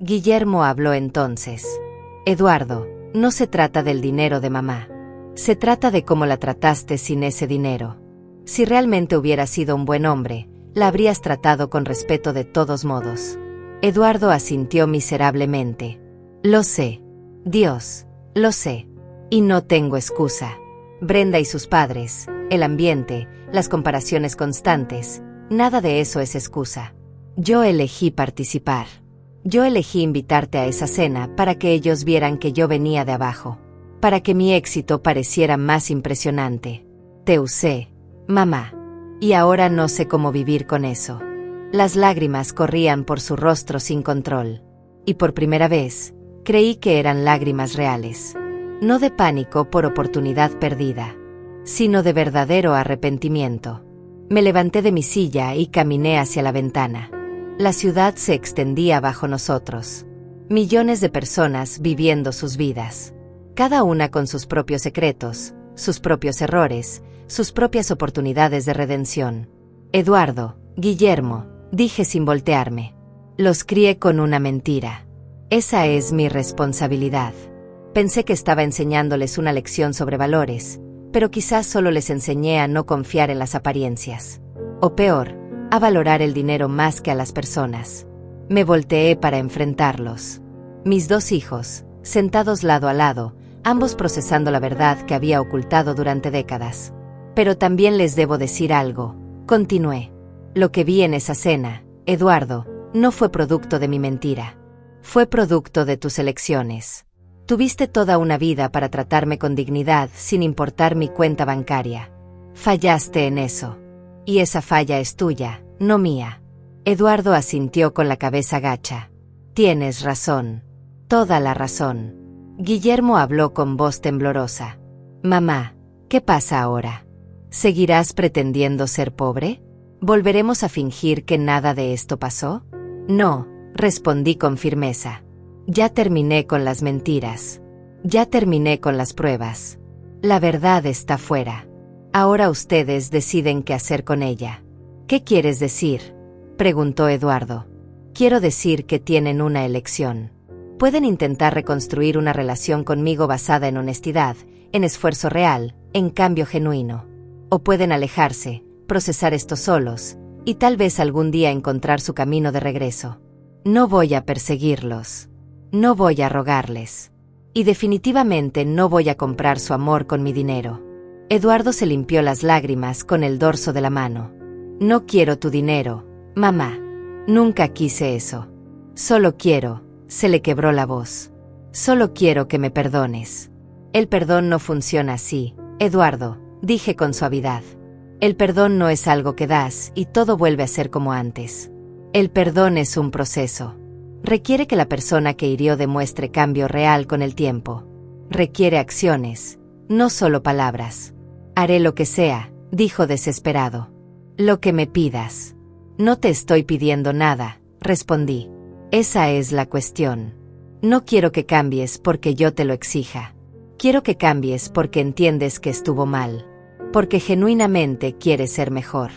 Guillermo habló entonces. Eduardo, no se trata del dinero de mamá. Se trata de cómo la trataste sin ese dinero. Si realmente hubieras sido un buen hombre, la habrías tratado con respeto de todos modos. Eduardo asintió miserablemente. Lo sé. Dios, lo sé. Y no tengo excusa. Brenda y sus padres, el ambiente, las comparaciones constantes, nada de eso es excusa. Yo elegí participar. Yo elegí invitarte a esa cena para que ellos vieran que yo venía de abajo. Para que mi éxito pareciera más impresionante. Te usé, mamá. Y ahora no sé cómo vivir con eso. Las lágrimas corrían por su rostro sin control. Y por primera vez, creí que eran lágrimas reales. No de pánico por oportunidad perdida, sino de verdadero arrepentimiento. Me levanté de mi silla y caminé hacia la ventana. La ciudad se extendía bajo nosotros. Millones de personas viviendo sus vidas. Cada una con sus propios secretos, sus propios errores, sus propias oportunidades de redención. Eduardo, Guillermo, dije sin voltearme. Los crié con una mentira. Esa es mi responsabilidad. Pensé que estaba enseñándoles una lección sobre valores, pero quizás solo les enseñé a no confiar en las apariencias. O peor, a valorar el dinero más que a las personas. Me volteé para enfrentarlos. Mis 2 hijos, sentados lado a lado, ambos procesando la verdad que había ocultado durante décadas. Pero también les debo decir algo, continué. Lo que vi en esa cena, Eduardo, no fue producto de mi mentira. Fue producto de tus elecciones. Tuviste toda una vida para tratarme con dignidad sin importar mi cuenta bancaria. Fallaste en eso. Y esa falla es tuya, no mía. Eduardo asintió con la cabeza gacha. Tienes razón. Toda la razón. Guillermo habló con voz temblorosa. Mamá, ¿qué pasa ahora? ¿Seguirás pretendiendo ser pobre? ¿Volveremos a fingir que nada de esto pasó? No, respondí con firmeza. Ya terminé con las mentiras. Ya terminé con las pruebas. La verdad está fuera. Ahora ustedes deciden qué hacer con ella. ¿Qué quieres decir?, preguntó Eduardo. Quiero decir que tienen una elección. Pueden intentar reconstruir una relación conmigo basada en honestidad, en esfuerzo real, en cambio genuino. O pueden alejarse, procesar esto solos, y tal vez algún día encontrar su camino de regreso. No voy a perseguirlos. No voy a rogarles. Y definitivamente no voy a comprar su amor con mi dinero. Eduardo se limpió las lágrimas con el dorso de la mano. No quiero tu dinero, mamá. Nunca quise eso. Solo quiero, se le quebró la voz. Solo quiero que me perdones. El perdón no funciona así, Eduardo, dije con suavidad. El perdón no es algo que das y todo vuelve a ser como antes. El perdón es un proceso. Requiere que la persona que hirió demuestre cambio real con el tiempo. Requiere acciones, no solo palabras. Haré lo que sea, dijo desesperado. Lo que me pidas. No te estoy pidiendo nada, respondí. Esa es la cuestión. No quiero que cambies porque yo te lo exija. Quiero que cambies porque entiendes que estuvo mal. Porque genuinamente quieres ser mejor.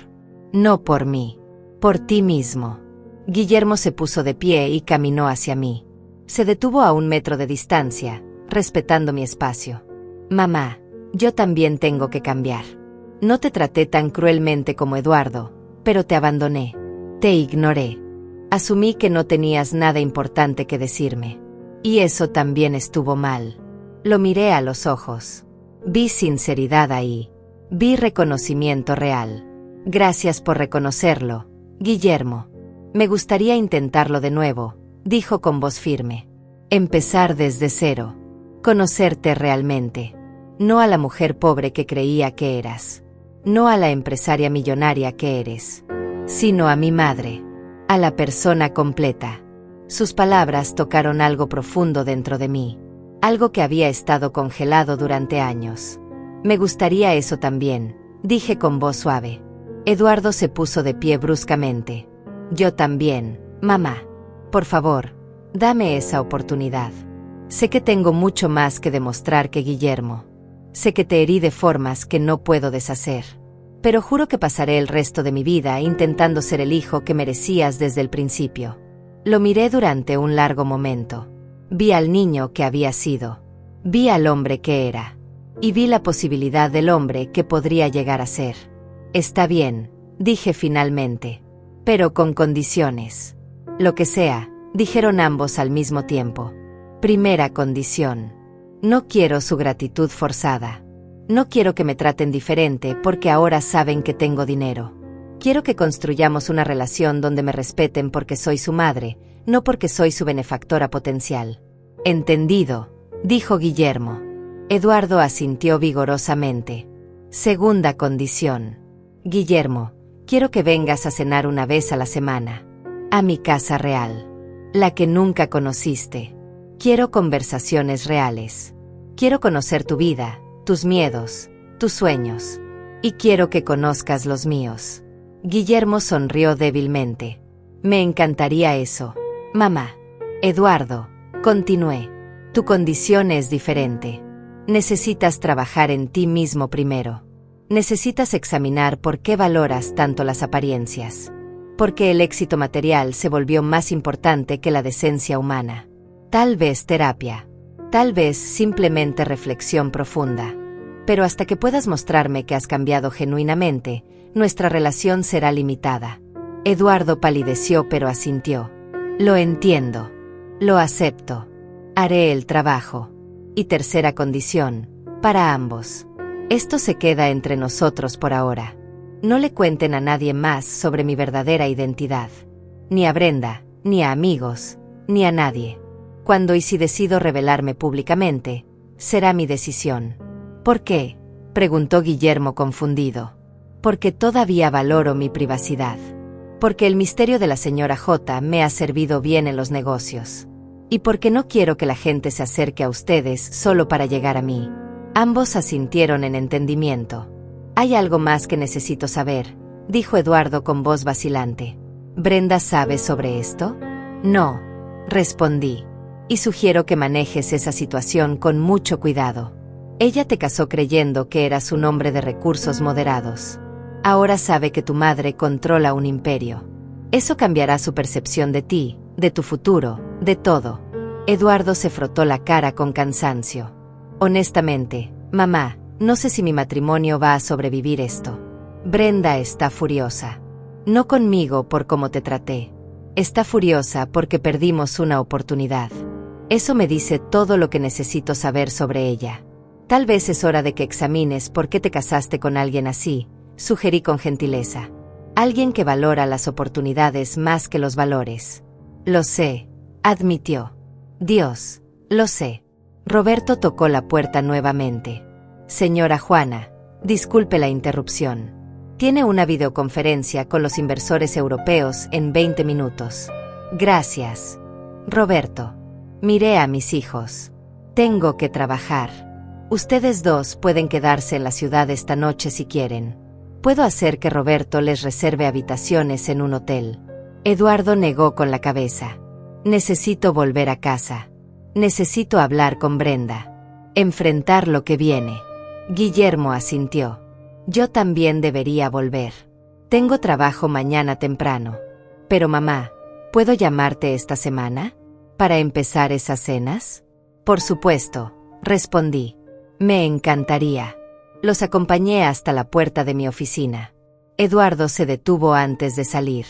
No por mí. Por ti mismo. Guillermo se puso de pie y caminó hacia mí. Se detuvo a 1 metro de distancia, respetando mi espacio. Mamá, yo también tengo que cambiar. No te traté tan cruelmente como Eduardo, pero te abandoné. Te ignoré. Asumí que no tenías nada importante que decirme. Y eso también estuvo mal. Lo miré a los ojos. Vi sinceridad ahí. Vi reconocimiento real. Gracias por reconocerlo, Guillermo. Me gustaría intentarlo de nuevo, dijo con voz firme. Empezar desde cero. Conocerte realmente. No a la mujer pobre que creía que eras. No a la empresaria millonaria que eres. Sino a mi madre. A la persona completa. Sus palabras tocaron algo profundo dentro de mí. Algo que había estado congelado durante años. Me gustaría eso también, dije con voz suave. Eduardo se puso de pie bruscamente. Yo también, mamá. Por favor, dame esa oportunidad. Sé que tengo mucho más que demostrar que Guillermo. Sé que te herí de formas que no puedo deshacer. Pero juro que pasaré el resto de mi vida intentando ser el hijo que merecías desde el principio. Lo miré durante un largo momento. Vi al niño que había sido. Vi al hombre que era. Y vi la posibilidad del hombre que podría llegar a ser. Está bien, dije finalmente. Pero con condiciones. Lo que sea, dijeron ambos al mismo tiempo. Primera condición. No quiero su gratitud forzada. No quiero que me traten diferente porque ahora saben que tengo dinero. Quiero que construyamos una relación donde me respeten porque soy su madre, no porque soy su benefactora potencial. Entendido, dijo Guillermo. Eduardo asintió vigorosamente. Segunda condición. Guillermo, quiero que vengas a cenar una vez a la semana. A mi casa real. La que nunca conociste. Quiero conversaciones reales. Quiero conocer tu vida, tus miedos, tus sueños. Y quiero que conozcas los míos. Guillermo sonrió débilmente. Me encantaría eso, mamá. Eduardo, continué. Tu condición es diferente. Necesitas trabajar en ti mismo primero. Necesitas examinar por qué valoras tanto las apariencias. Porque el éxito material se volvió más importante que la decencia humana. Tal vez terapia. Tal vez simplemente reflexión profunda. Pero hasta que puedas mostrarme que has cambiado genuinamente, nuestra relación será limitada. Eduardo palideció pero asintió. Lo entiendo. Lo acepto. Haré el trabajo. Y tercera condición, para ambos. Esto se queda entre nosotros por ahora. No le cuenten a nadie más sobre mi verdadera identidad. Ni a Brenda, ni a amigos, ni a nadie. Cuando y si decido revelarme públicamente, será mi decisión. ¿Por qué?, preguntó Guillermo confundido. Porque todavía valoro mi privacidad. Porque el misterio de la señora J me ha servido bien en los negocios. Y porque no quiero que la gente se acerque a ustedes solo para llegar a mí. Ambos asintieron en entendimiento. Hay algo más que necesito saber, dijo Eduardo con voz vacilante. ¿Brenda sabe sobre esto? No, respondí. Y sugiero que manejes esa situación con mucho cuidado. Ella te casó creyendo que eras un hombre de recursos moderados. Ahora sabe que tu madre controla un imperio. Eso cambiará su percepción de ti, de tu futuro, de todo. Eduardo se frotó la cara con cansancio. Honestamente, mamá, no sé si mi matrimonio va a sobrevivir esto. Brenda está furiosa. No conmigo por cómo te traté. Está furiosa porque perdimos una oportunidad. Eso me dice todo lo que necesito saber sobre ella. Tal vez es hora de que examines por qué te casaste con alguien así, sugerí con gentileza. Alguien que valora las oportunidades más que los valores. Lo sé, admitió. Dios, lo sé. Roberto tocó la puerta nuevamente. Señora Juana, disculpe la interrupción. Tiene una videoconferencia con los inversores europeos en 20 minutos. Gracias. Roberto. Miré a mis hijos. Tengo que trabajar. Ustedes dos pueden quedarse en la ciudad esta noche si quieren. Puedo hacer que Roberto les reserve habitaciones en un hotel. Eduardo negó con la cabeza. Necesito volver a casa. Necesito hablar con Brenda. Enfrentar lo que viene. Guillermo asintió. Yo también debería volver. Tengo trabajo mañana temprano. Pero mamá, ¿puedo llamarte esta semana? ¿Para empezar esas cenas? Por supuesto, respondí. Me encantaría. Los acompañé hasta la puerta de mi oficina. Eduardo se detuvo antes de salir.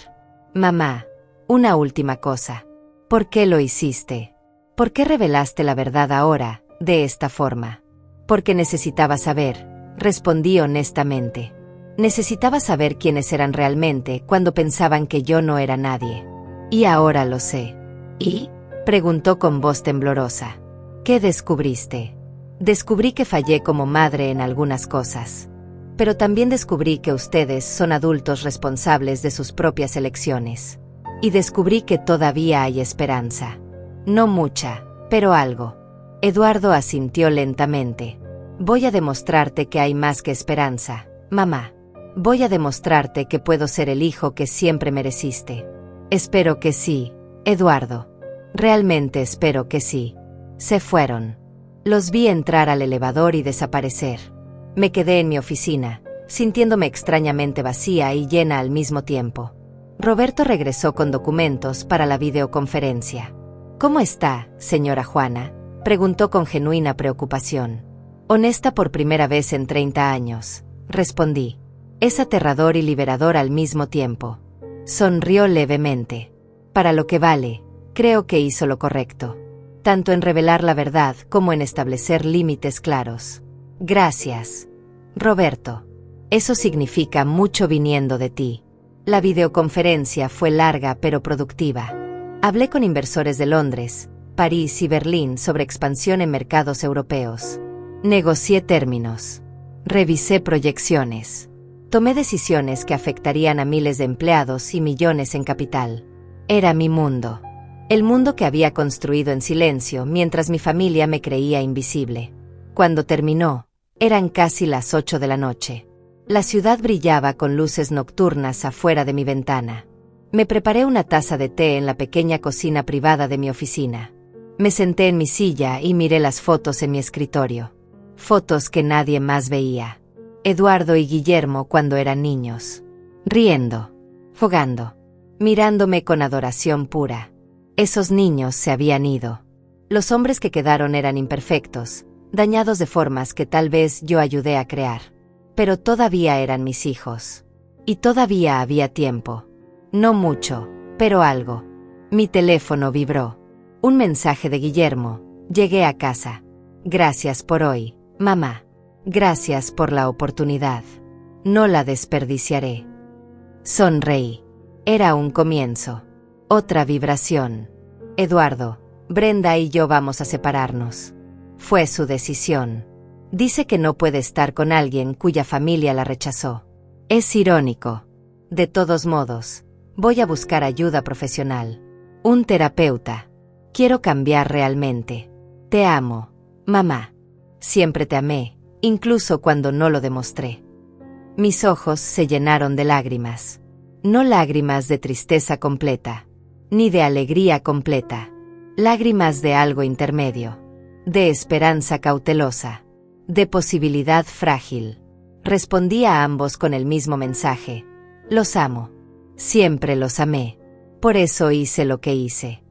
Mamá, una última cosa. ¿Por qué lo hiciste? ¿Por qué revelaste la verdad ahora, de esta forma? Porque necesitaba saber, respondí honestamente. Necesitaba saber quiénes eran realmente cuando pensaban que yo no era nadie. Y ahora lo sé. ¿Y? Preguntó con voz temblorosa. ¿Qué descubriste? Descubrí que fallé como madre en algunas cosas. Pero también descubrí que ustedes son adultos responsables de sus propias elecciones. Y descubrí que todavía hay esperanza. No mucha, pero algo. Eduardo asintió lentamente. Voy a demostrarte que hay más que esperanza, mamá. Voy a demostrarte que puedo ser el hijo que siempre mereciste. Espero que sí, Eduardo. Realmente espero que sí. Se fueron. Los vi entrar al elevador y desaparecer. Me quedé en mi oficina, sintiéndome extrañamente vacía y llena al mismo tiempo. Roberto regresó con documentos para la videoconferencia. ¿Cómo está, señora Juana?, preguntó con genuina preocupación. Honesta por primera vez en 30 años, respondí. Es aterrador y liberador al mismo tiempo. Sonrió levemente. Para lo que vale, creo que hizo lo correcto. Tanto en revelar la verdad como en establecer límites claros. Gracias, Roberto. Eso significa mucho viniendo de ti. La videoconferencia fue larga pero productiva. Hablé con inversores de Londres, París y Berlín sobre expansión en mercados europeos. Negocié términos. Revisé proyecciones. Tomé decisiones que afectarían a miles de empleados y millones en capital. Era mi mundo. El mundo que había construido en silencio mientras mi familia me creía invisible. Cuando terminó, eran casi las 8 de la noche. La ciudad brillaba con luces nocturnas afuera de mi ventana. Me preparé una taza de té en la pequeña cocina privada de mi oficina. Me senté en mi silla y miré las fotos en mi escritorio. Fotos que nadie más veía. Eduardo y Guillermo cuando eran niños. Riendo. Jugando. Mirándome con adoración pura. Esos niños se habían ido. Los hombres que quedaron eran imperfectos, dañados de formas que tal vez yo ayudé a crear. Pero todavía eran mis hijos. Y todavía había tiempo. No mucho, pero algo. Mi teléfono vibró. Un mensaje de Guillermo. Llegué a casa. Gracias por hoy, mamá. Gracias por la oportunidad. No la desperdiciaré. Sonreí. Era un comienzo. Otra vibración. Eduardo, Brenda y yo vamos a separarnos. Fue su decisión. Dice que no puede estar con alguien cuya familia la rechazó. Es irónico. De todos modos, voy a buscar ayuda profesional. Un terapeuta. Quiero cambiar realmente. Te amo, mamá. Siempre te amé, incluso cuando no lo demostré. Mis ojos se llenaron de lágrimas. No lágrimas de tristeza completa, ni de alegría completa. Lágrimas de algo intermedio. De esperanza cautelosa. De posibilidad frágil. Respondí a ambos con el mismo mensaje. Los amo. Siempre los amé. Por eso hice lo que hice.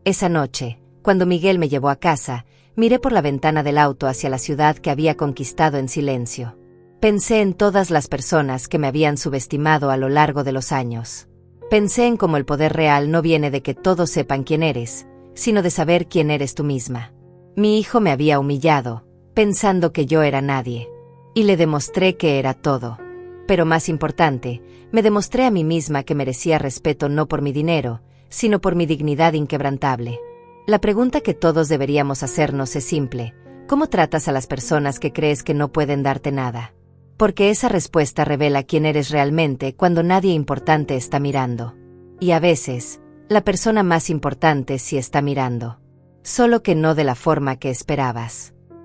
Esa noche, cuando Miguel me llevó a casa, miré por la ventana del auto hacia la ciudad que había conquistado en silencio. Pensé en todas las personas que me habían subestimado a lo largo de los años. Pensé en cómo el poder real no viene de que todos sepan quién eres, sino de saber quién eres tú misma. Mi hijo me había humillado, pensando que yo era nadie. Y le demostré que era todo. Pero más importante, me demostré a mí misma que merecía respeto no por mi dinero, sino por mi dignidad inquebrantable. La pregunta que todos deberíamos hacernos es simple: ¿cómo tratas a las personas que crees que no pueden darte nada? Porque esa respuesta revela quién eres realmente cuando nadie importante está mirando. Y a veces, la persona más importante sí está mirando. Solo que no de la forma que esperabas.